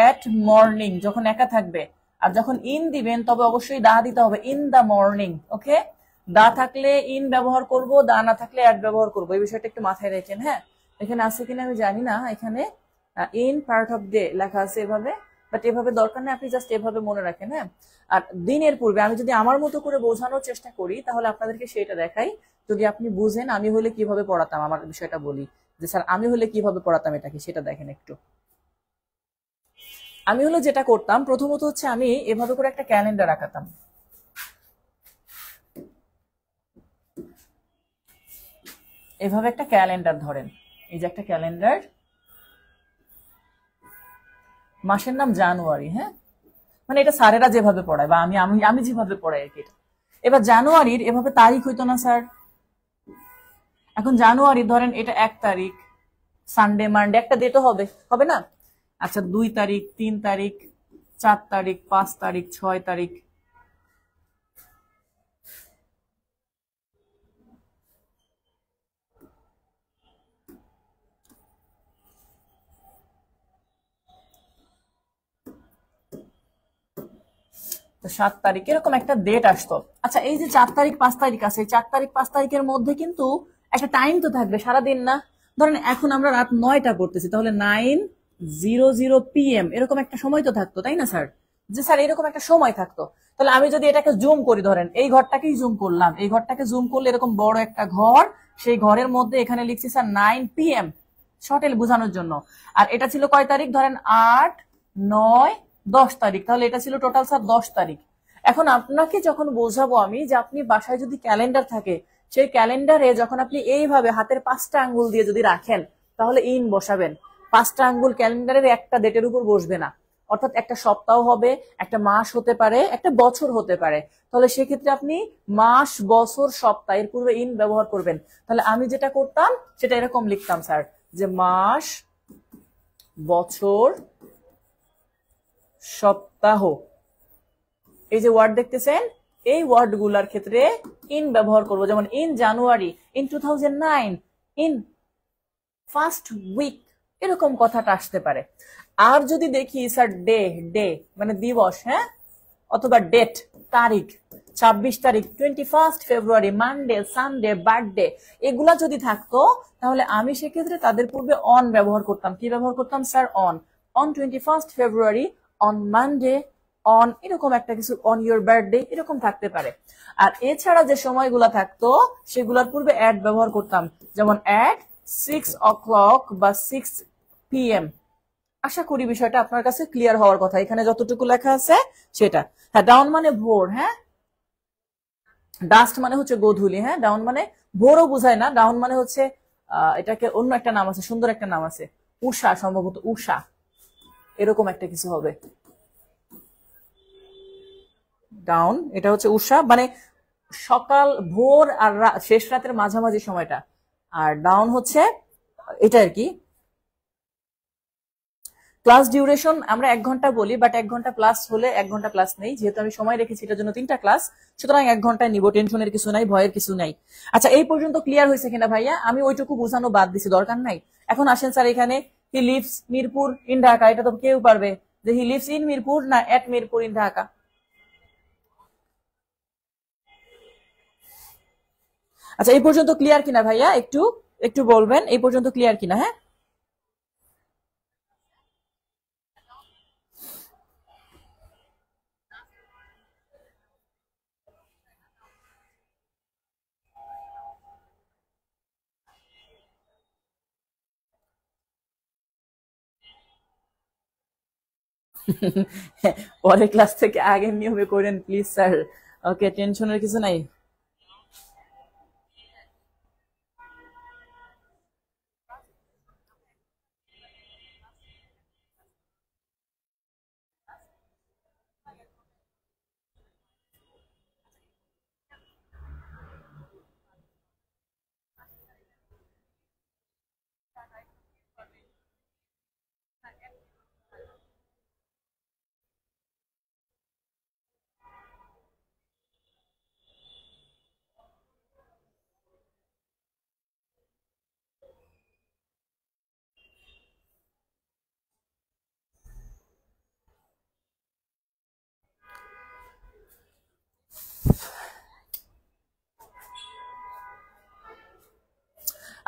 এট মর্নিং যখন একা থাকবে, আর যখন ইন দিবেন তবে অবশ্যই দা দিতে হবে, ইন দ্য মর্নিং। ওকে, দা থাকলে ইন ব্যবহার করব, দা না থাকলে অ্যাট ব্যবহার করব। এই বিষয়টা একটু মাথায় রাখেন। হ্যাঁ, এখানে আছে কিনা আমি জানি না, এখানে ইন পার্ট অফ ডে লেখা আছে এভাবে, বাট এভাবে দরকার নেই, আপনি জাস্ট এভাবে মনে রাখেন। হ্যাঁ, আর দিনের পূর্বে আমি যদি আমার মতো করে বোঝানোর চেষ্টা করি, তাহলে আপনাদেরকে সেটা দেখাই। যদি আপনি বুঝেন আমি হলে কিভাবে পড়াতাম, আমার বিষয়টা বলি যে স্যার আমি হলে কিভাবে পড়াতাম এটাকে, সেটা দেখেন একটু। আমি হলো যেটা করতাম, প্রথমত হচ্ছে আমি এভাবে করে একটা ক্যালেন্ডার আঁকাতাম। এভাবে একটা ক্যালেন্ডার ধরেন, এই যে একটা ক্যালেন্ডার, মাসের নাম জানুয়ারি। হ্যাঁ, মানে এটা স্যারেরা যেভাবে পড়ায় বা আমি আমি আমি যেভাবে পড়াই আর কি এটা। এবার জানুয়ারির এভাবে তারিখ হইতো না স্যার। এখন জানুয়ারি ধরেন এটা 1 তারিখ, সানডে মানডে একটা ডেট হবে, হবে না? আচ্ছা, 2 তারিখ, 3 তারিখ, 4 তারিখ, 5 তারিখ, 6 তারিখ। তো 7 তারিখ, এরকম একটা ডেট আসতো। আচ্ছা, এই যে 4 তারিখ 5 তারিখ আছে, 4 তারিখ 5 তারিখের মধ্যে কিন্তু একটা টাইম তো থাকবে, সারাদিন না। ধরেন এখন আমরা রাত 9টা পড়তেছি, তাহলে 9 00 PM এরকম একটা সময় তো থাকতো, তাই না স্যার? যে স্যার এরকম একটা সময় থাকতো, তাহলে আমি যদি এটাকে জুম করি, ধরেন এই ঘরটাকেই জুম করলাম, এই ঘরটাকে জুম করলে এরকম বড় একটা ঘর, সেই ঘরের মধ্যে এখানে লিখছি স্যার 9 PM, শর্টেল বোঝানোর জন্য। আর এটা ছিল কয় তারিখ, ধরেন 8, 9, 10 তারিখ, তাহলে এটা ছিল টোটাল স্যার 10 তারিখ। এখন আপনাকে যখন বোঝাবো আমি যে আপনি বাসায় যদি ক্যালেন্ডার থাকে, সেই ক্যালেন্ডারে যখন আপনি এইভাবে হাতের 5টা আঙ্গুল দিয়ে যদি রাখেন, তাহলে ইন বসাবেন। 5টা আঙ্গুল ক্যালেন্ডারের একটা ডেটের উপর বসবে না, অর্থাৎ একটা সপ্তাহ হবে, একটা মাস হতে পারে, একটা বছর হতে পারে। তাহলে সেক্ষেত্রে আপনি মাস, বছর, সপ্তাহ এর পূর্বে ইন ব্যবহার করবেন। তাহলে আমি যেটা করতাম সেটা এরকম লিখতাম স্যার, যে মাস, বছর, সপ্তাহ, এই যে ওয়ার্ড দেখতেছেন, এই ওয়ার্ড গুলার ক্ষেত্রে ইন ব্যবহার করব। যেমন in January, in 2009, in first week, এরকম কথাটা আসতে পারে। আর যদি দেখি স্যার ডে, ডে মানে দিবস, হ্যাঁ, অথবা ডেট, তারিখ, 26 তারিখ, 21 ফেব্রুয়ারি, মানডে, সানডে, বার্থডে, এগুলা যদি থাকতো, তাহলে আমি সেক্ষেত্রে তাদের পূর্বে অন ব্যবহার করতাম। কি ব্যবহার করতাম sir? On. On 21 February, on Monday, on এরকম একটা কিছু, অন ইউর বার্থডে, এরকম থাকতে পারে। আর এছাড়া যে সময়গুলা থাকতো সেগুলোর পূর্বে অ্যাড ব্যবহার করতাম, যেমন অ্যাট 6 o'clock বা 6 PM। আশা করি বিষয়টা আপনার কাছে ক্লিয়ার হওয়ার কথা, এখানে যতটুকু লেখা আছে সেটা। হ্যাঁ, ডাউন মানে ভোর, হ্যাঁ, ডাস্ট মানে হচ্ছে গোধূলি, হ্যাঁ, ডাউন মানে ভোরও বোঝায় না, ডাউন মানে হচ্ছে এটাকে অন্য একটা নাম আছে, সুন্দর একটা নাম আছে, উষা, সম্ভবত উষা, এরকম একটা কিছু হবে। ডাউন এটা হচ্ছে উষা, মানে সকাল, ভোর আর শেষ রাতের মাঝামাঝি সময়টা। আর ডাউন হচ্ছে এটা আর কি। ক্লাস ডিউরেশন আমরা 1 ঘন্টা বলি, বাট 1 ঘন্টা প্লাস হলে 1 ঘন্টা প্লাস নেই, যেহেতু আমি সময় রেখেছি এটার জন্য 3টা ক্লাস, সুতরাং 1 ঘন্টায় নিব, টেনশনের কিছু নাই, ভয়ের কিছু নাই। আচ্ছা, এই পর্যন্ত ক্লিয়ার হয়েছে কিনা ভাইয়া? আমি ওইটুকু বোঝানো বাদ দিছি, দরকার নাই। এখন আসেন স্যার, এখানে he lives Mirpur in Dhaka, এটা তো কেউ পারবে যে হি লিভস ইন মিরপুর না এট মিরপুর ইন ঢাকা। আচ্ছা, এই পর্যন্ত ক্লিয়ার কিনা ভাইয়া? একটু একটু বলবেন এই পর্যন্ত ক্লিয়ার কিনা, হ্যাঁ? পরের ক্লাস থেকে আগের নিয়মে করেন প্লিজ স্যার। ওকে, টেনশনের কিছু নাই।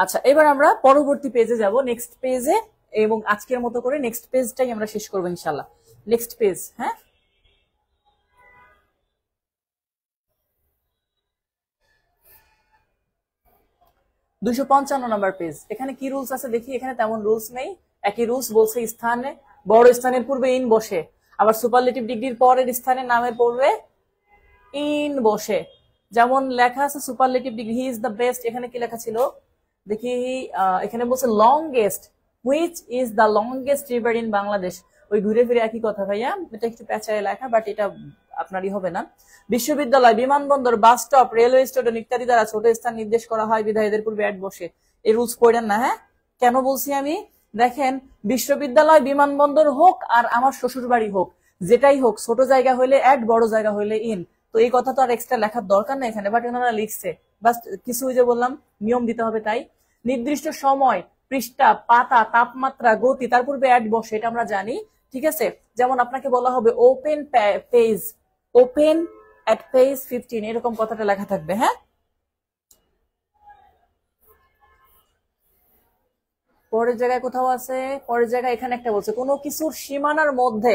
আচ্ছা, এবার আমরা পরবর্তী পেজে যাব, নেক্সট পেজে, এবং আজকের মতো করে নেক্সট পেজটাই আমরা শেষ করবো ইনশাল্লাহ। নেক্সট পেজ, হ্যাঁ, 255 নম্বর পেজ। এখানে কি রুলস আছে দেখি, এখানে তেমন রুলস নেই, একই রুলস বলছে, স্থানে বড় স্থানের পূর্বে ইন বসে, আবার সুপারলেটিভ ডিগ্রির পরের স্থানের নামের পূর্বে ইন বসে। যেমন লেখা আছে superlative degree, he is the best, এখানে কি লেখা ছিল দেখি, এখানে বলছে longest, which is the longest river in Bangladesh. ওই ঘুরে ফিরে একই কথা ভাইয়া, এটা একটু পেঁচায় লেখা, বাট এটা আপনারই হবে না। বিশ্ববিদ্যালয়, বিমানবন্দর, বাস স্টপ, রেলওয়ে স্টেশন ইত্যাদি দ্বারা ছোট স্থান নির্দেশ করা হয় বিধায় এদের পূর্বে অ্যাড বসে। এই রুলস পড়েন না, হ্যাঁ? কেন বলছি আমি, দেখেন, বিশ্ববিদ্যালয়, বিমানবন্দর হোক আর আমার শ্বশুর বাড়ি হোক, যেটাই হোক, ছোট জায়গা হইলে অ্যাড, বড় জায়গা হইলে ইন। তো এই কথা তো আর এক্সট্রা লেখার দরকার নেই এখানে, বাট ওনারা লিখছে, বাস কিছু যে বললাম নিয়ম দিতে হবে তাই। নির্দিষ্ট সময়, পৃষ্ঠা, পাতা, তাপমাত্রা, গতি, তার পূর্বে অ্যাড বসে, এটা আমরা জানি, ঠিক আছে। যেমন আপনাকে বলা হবে ওপেন পেজ, ওপেন এট পেজ 15, এরকম কথাটা লেখা থাকবে, হ্যাঁ। পরের জায়গায় কোথাও আছে, পরের জায়গায় এখানে একটা বলছে কোনো কিছুর সীমানার মধ্যে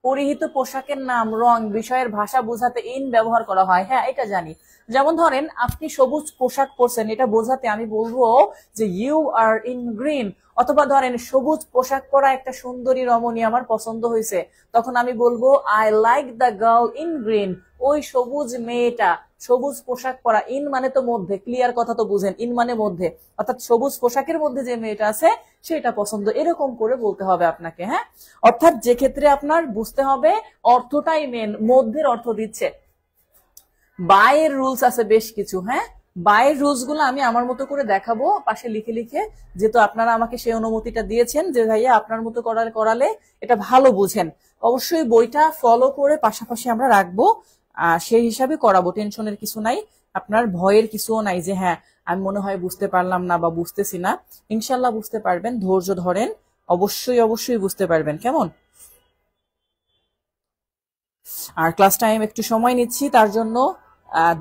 পরিহিত পোশাকের নাম, রং, বিষয়ের ভাষা বোঝাতে ইন ব্যবহার করা হয়। হ্যাঁ, এটা জানি। যেমন ধরেন আপনি সবুজ পোশাক পরছেন, এটা বোঝাতে আমি বলবো যে ইউ আর ইন গ্রিন। অথবা ধরেন সবুজ পোশাক পরা একটা সুন্দরী রমণী আমার পছন্দ হয়েছে, তখন আমি বলবো I like the girl in green. ওই সবুজ মেয়েটা, সবুজ পোশাক পরা, ইন মানে তো মধ্যে, ক্লিয়ার কথা তো বুঝেন, ইন মানে মধ্যে, অর্থাৎ সবুজ পোশাকের মধ্যে যে মেয়েটা আছে সেটা পছন্দ, এরকম করে বলতে হবে আপনাকে। হ্যাঁ, অর্থাৎ যে ক্ষেত্রে আপনার বুঝতে হবে অর্থটাই মেন, মধ্যের অর্থ দিচ্ছে। বায়ের রুলস আছে বেশ কিছু। হ্যাঁ, বায়ের রুলস গুলো আমি আমার মতো করে দেখাবো পাশে লিখে লিখে, যেহেতু আপনারা আমাকে সেই অনুমতিটা দিয়েছেন যে ভাইয়া আপনার মতো করালে এটা ভালো বুঝেন। অবশ্যই বইটা ফলো করে পাশাপাশি আমরা রাখবো, সেই হিসাবে করাবো, টেনশনের কিছু নাই, আপনার ভয়ের কিছুও নাই যে হ্যাঁ আমি মনে হয় বুঝতে পারলাম না বা বুঝতেছি না। ইনশাল্লাহ বুঝতে পারবেন, ধৈর্য ধরেন, অবশ্যই অবশ্যই বুঝতে পারবেন। কেমন? আর ক্লাস টাইম একটু সময় নিচ্ছি, তার জন্য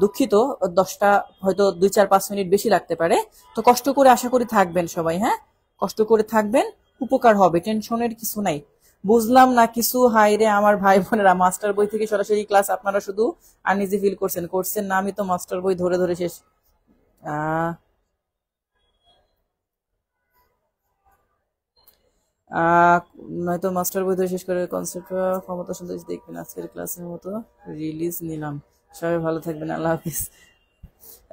দুঃখিত, 10টা হয়তো 2-4-5 মিনিট বেশি লাগতে পারে। তো কষ্ট করে আশা করি থাকবেন সবাই। হ্যাঁ, কষ্ট করে থাকবেন, উপকার হবে, টেনশনের কিছু নাই। বুঝলাম না কিছু, হাই রে আমার ভাই বোনেরা, মাস্টার বই থেকে সরাসরি ক্লাস আপনারা শুধু আনইজি ফিল করছেন না, আমি তো মাস্টার বই ধরে ধরে শেষ। আহ নয়তো মাস্টার বই ধরে শেষ করে কনসেপ্ট ক্ষমতা সন্দেশ দেখবেন। আজকের ক্লাসের মতো রিলিজ নিলাম, সবাই ভালো থাকবেন, আল্লাহ হাফিজ।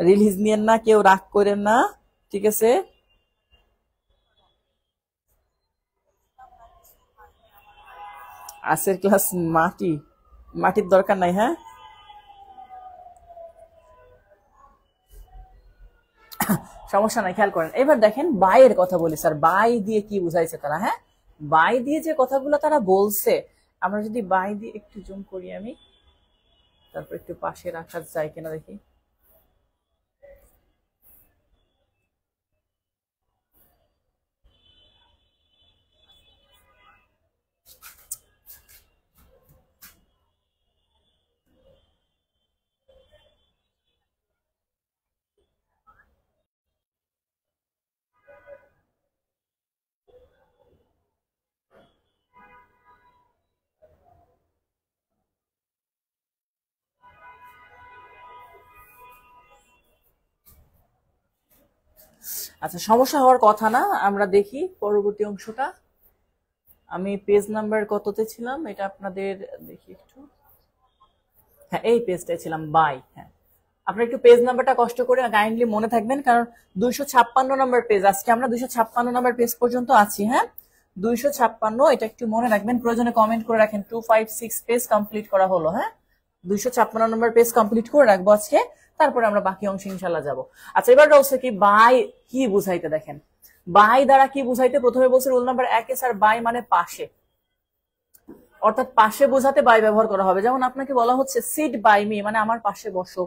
রিলিজ নিয়েন না, কেউ রাগ করেন না, ঠিক আছে? আজকের ক্লাস মাটির দরকার নাই। হ্যাঁ, সমস্যা নাই, খেয়াল করেন। এবার দেখেন বাইয়ের কথা বলি স্যার, বাই দিয়ে কি বুঝাইছে তারা। হ্যাঁ, বাই দিয়ে যে কথাগুলো তারা বলছে, আমরা যদি বাই দিয়ে একটু জুম করি আমি, তারপর একটু পাশে রাখা যায় কিনা দেখি। আচ্ছা, সমস্যা হওয়ার কথা না, আমরা দেখি পরবর্তী অংশটা। আমি পেজ নাম্বার কততে ছিলাম এটা আপনাদের দেখি একটু। হ্যাঁ, এই পেজটাই ছিলাম, বাই। হ্যাঁ, আপনার একটু পেজ নাম্বারটা কষ্ট করে কাইন্ডলি মনে থাকবেন, কারণ 256 নম্বর পেজ, আজকে আমরা 256 নম্বর পেজ পর্যন্ত আছি। হ্যাঁ, 256, এটা একটু মনে রাখবেন, প্রয়োজনে কমেন্ট করে রাখেন 256 পেজ কমপ্লিট করা হলো। হ্যাঁ, 256 নম্বর পেজ কমপ্লিট করে রাখবো আজকে, তারপরে আমরা বাকি অংশ ইনশাল্লাহ যাবো। আচ্ছা, এবার বলছে কি বাই কি বুঝাইতে, দেখেন বাই দ্বারা কি বুঝাইতে। প্রথমে বলছে রুল নাম্বার 1 স্যার, বাই মানে পাশে, অর্থাৎ পাশে বোঝাতে বাই ব্যবহার করা হবে। যেমন আপনাকে বলা হচ্ছে সিট বাই মি, মানে আমার পাশে বসো।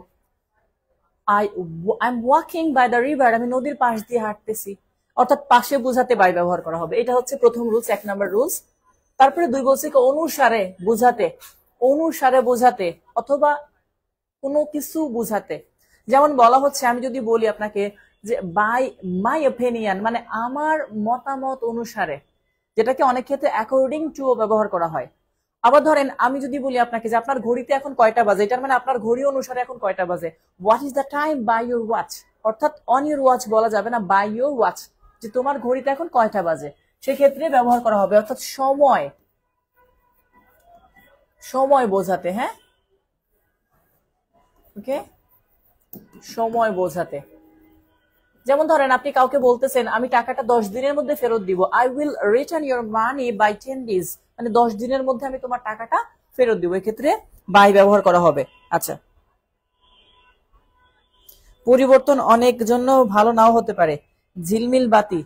I am walking by the river, আমি নদীর পাশ দিয়ে হাঁটতেছি, অর্থাৎ পাশে বোঝাতে বাই ব্যবহার করা হবে। এটা হচ্ছে প্রথম রুলস, 1 নাম্বার রুলস। তারপরে 2 বলছে কি অনুসারে বোঝাতে, অনুসারে বোঝাতে অথবা কোনো কিছু বোঝাতে। যেমন বলা হচ্ছে, আমি যদি বলি আপনাকে যে বাই মাই ওপিনিয়ন, মানে আমার মতামত অনুসারে, যেটাকে অনেক ক্ষেত্রে অ্যাকর্ডিং টু ব্যবহার করা হয়। আবার ধরেন আমি যদি বলি আপনাকে যে আপনার ঘড়িতে এখন কয়টা বাজে, এটার মানে আপনার ঘড়ি অনুসারে এখন কয়টা বাজে। What is the time by your watch, অর্থাৎ অন ইউর ওয়াচ বলা যাবে না, বাই ইউর ওয়াচ, যে তোমার ঘড়িতে এখন কয়টা বাজে, সেক্ষেত্রে ব্যবহার করা হবে, অর্থাৎ সময়, সময় বোঝাতে। হ্যাঁ, ওকে, সময় বোঝাতে। যেমন ধরেন আপনি কাউকে বলতেছেন আমি টাকাটা 10 দিনের মধ্যে ফেরত দিব, I will return your money by 10 days, মানে 10 দিনের মধ্যে আমি তোমার টাকাটা ফেরত দিব, এক্ষেত্রে বাই ব্যবহার করা হবে। আচ্ছা, পরিবর্তন অনেক জন্য ভালো নাও হতে পারে, ঝিলমিল বাতি।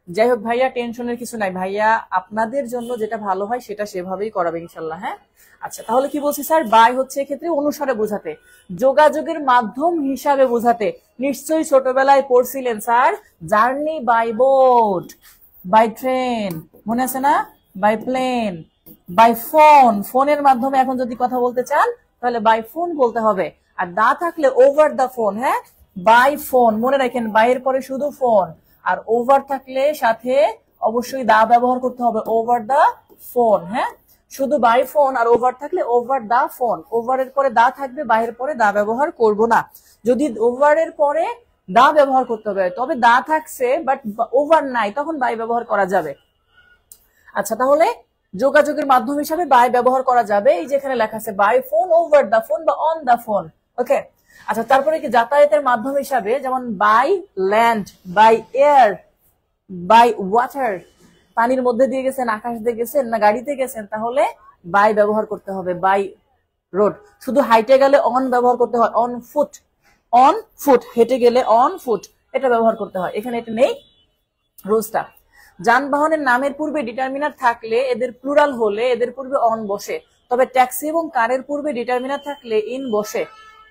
যাই হোক ভাইয়া, টেনশনের কিছু নাই ভাইয়া, আপনাদের জন্য যেটা ভালো হয় সেটা সেভাবেই করাবে ইনশাল্লাহ। হ্যাঁ, আচ্ছা, তাহলে কি বলছি স্যার, বাই হচ্ছে এক্ষেত্রে অনুসারে বোঝাতে, যোগাযোগের মাধ্যম হিসাবে বোঝাতে। নিশ্চয়ই ছোটবেলায় পড়ছিলেন sir, journey by boat, by train, মনে আছে না, বাই প্লেন, বাই ফোন, ফোনের মাধ্যমে এখন যদি কথা বলতে চান তাহলে বাই ফোন বলতে হবে। আর দা থাকলে ওভার দা ফোন। হ্যাঁ, বাই ফোন, মনে রাখেন বাইয়ের পরে শুধু ফোন, আর ওভার থাকলে সাথে অবশ্যই দা ব্যবহার করতে হবে, ওভার দা ফোন। হ্যাঁ, শুধু বাই ফোন আর ওভার থাকলে ওভার দা ফোন, ওভারের পরে দা থাকবে, বাইরের পরে দা ব্যবহার করব না। যদি ওভারের পরে দা ব্যবহার করতে হবে, তবে দা থাকছে বাট ওভার নাই, তখন বাই ব্যবহার করা যাবে। আচ্ছা, তাহলে যোগাযোগের মাধ্যম হিসাবে বাই ব্যবহার করা যাবে, এই যেখানে লেখা আছে by phone, over the phone বা অন দা ফোন। ওকে, আচ্ছা, তারপরে কি যাতায়াতের মাধ্যম হিসাবে, যেমন by land, by air, by water, পানির মধ্যে দিয়ে গেছেন, আকাশ দিয়ে গেছেন, না গাড়িতে গেছেন, তাহলে বাই ব্যবহার করতে হবে, বাই রোড। শুধু হাইটে গেলে অন ব্যবহার করতে হয়, অন ফুট, অন ফুট, হেঁটে গেলে অন ফুট, এটা ব্যবহার করতে হয়, এখানে এটা নেই রুলসটা। যানবাহনের নামের পূর্বে ডিটারমিনার থাকলে এদের প্লুরাল হলে এদের পূর্বে অন বসে, তবে ট্যাক্সি এবং কারের পূর্বে ডিটারমিনার থাকলে ইন বসে।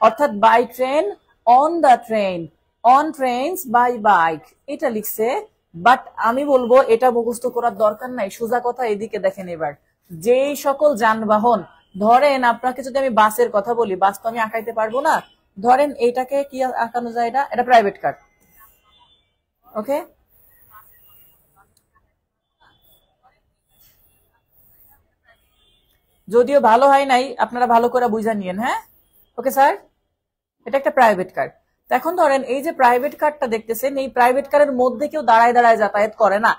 অর্থাৎ by train, on the train, on trains, by bike, এটা লিখছে। বাট আমি বলবো এটা মুখস্থ করার দরকার নাই, সোজা কথা এদিকে দেখেন। এবার যেই সকল যানবাহন, ধরেন আপনাকে যদি আমি বাসের কথা বলি, বাস তো আমি আঁকাইতে পারবো না, ধরেন এইটাকে কি আঁকানো যায়, এটা প্রাইভেট কার। ওকে, যদিও ভালো হয় নাই, আপনারা ভালো করে বুঝা নিয়েন। হ্যাঁ, ওকে স্যার, এটা একটা প্রাইভেট কার। এখন ধরেন এই যে প্রাইভেট কারটা দেখতেছেন, এই প্রাইভেট কারের মধ্যে কেউ দাঁড়ায় দাঁড়ায় যাতায়াত করে না।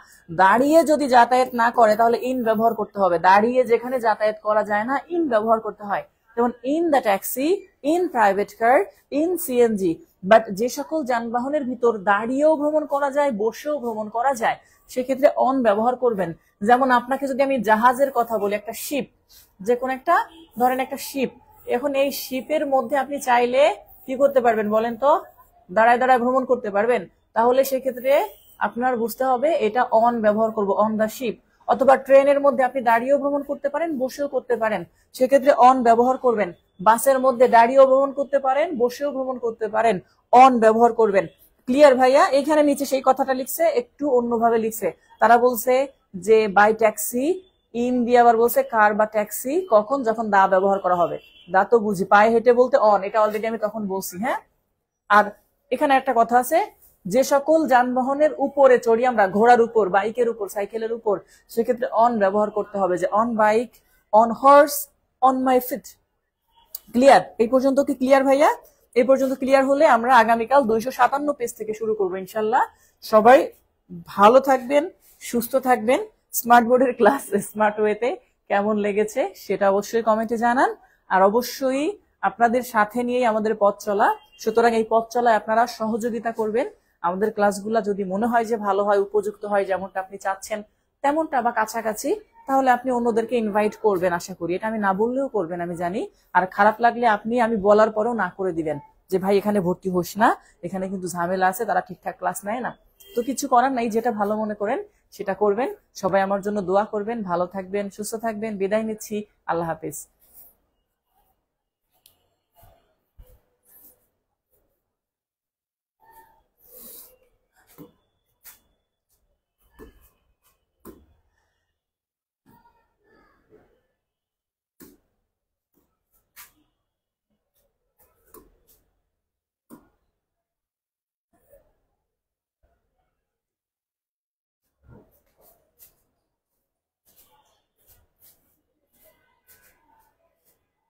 দাঁড়িয়ে যদি যাতায়াত না করে তাহলে ইন ব্যবহার করতে হবে। দাঁড়িয়ে যেখানে যাতায়াত করা যায় না, ইন ব্যবহার করতে হয়। যেমন in the taxi, in private car, in CNG. But যে সকল যানবাহনের ভিতর দাঁড়িয়েও ভ্রমণ করা যায়, বসেও ভ্রমণ করা যায়, সেক্ষেত্রে অন ব্যবহার করবেন। যেমন আপনাকে যদি আমি জাহাজের কথা বলি, একটা শিপ, যে কোনো একটা, ধরেন একটা শিপ, এখন এই শিপের মধ্যে আপনি চাইলে কি করতে পারবেন বলেন তো, দাঁড়ায় দাঁড়ায় ভ্রমণ করতে পারবেন। তাহলে সেক্ষেত্রে আপনার বুঝতে হবে এটা অন ব্যবহার করব, অন দা শিপ। অথবা ট্রেনের মধ্যে আপনি দাঁড়িয়েও ভ্রমণ করতে পারেন, বসেও করতে পারেন, সেক্ষেত্রে অন ব্যবহার করবেন। বাসের মধ্যে দাঁড়িয়েও ভ্রমণ করতে পারেন, বসেও ভ্রমণ করতে পারেন, অন ব্যবহার করবেন। ক্লিয়ার ভাইয়া? এখানে নিচে সেই কথাটা লিখছে, একটু অন্যভাবে লিখছে। তারা বলছে যে বাই ট্যাক্সি, ইন দিয়ে আবার বলছে কার বা ট্যাক্সি, কখন, যখন দা ব্যবহার করা হবে। দা তো বুঝি, পায়ে হেঁটে বলতে অন, এটা অলরেডি আমি তখন বলছি। হ্যাঁ, আর এখানে একটা কথা আছে, যে সকল যানবাহনের উপরে চড়ি আমরা, ঘোড়ার উপর, বাইকের উপর, সাইকেলের উপর, সেক্ষেত্রে অন ব্যবহার করতে হবে, যে on bike, on horse, on my feet. Clear? এই পর্যন্ত কি ক্লিয়ার ভাইয়া? এই পর্যন্ত ক্লিয়ার হলে আমরা আগামীকাল 257 পেজ থেকে শুরু করবো ইনশাল্লাহ। সবাই ভালো থাকবেন, সুস্থ থাকবেন। স্মার্ট বোর্ডের ক্লাস স্মার্ট ওয়েতে কেমন লেগেছে সেটা অবশ্যই কমেন্টে জানান। আর অবশ্যই আপনাদের সাথে নিয়েই আমাদের পথ চলা, সুতরাং এই পথ চলায় আপনারা সহযোগিতা করবেন। আমাদের ক্লাসগুলা যদি মনে হয় যে ভালো হয়, উপযুক্ত হয়, যেমনটা আপনি চাচ্ছেন তেমনটা বা কাছাকাছি, তাহলে আপনি অন্যদেরকে ইনভাইট করবেন, আশা করি। এটা আমি না বললেও করবেন, আমি জানি। আর খারাপ লাগলে আপনি আমি বলার পরেও না করে দিবেন, যে ভাই এখানে ভর্তি হোস না, এখানে কিন্তু ঝামেলা আছে, তারা ঠিকঠাক ক্লাস নেয় না। তো কিছু করার নাই, যেটা ভালো মনে করেন সেটা করবেন। সবাই আমার জন্য দোয়া করবেন। ভালো থাকবেন, সুস্থ থাকবেন। বিদায় নিচ্ছি, আল্লাহ হাফিজ।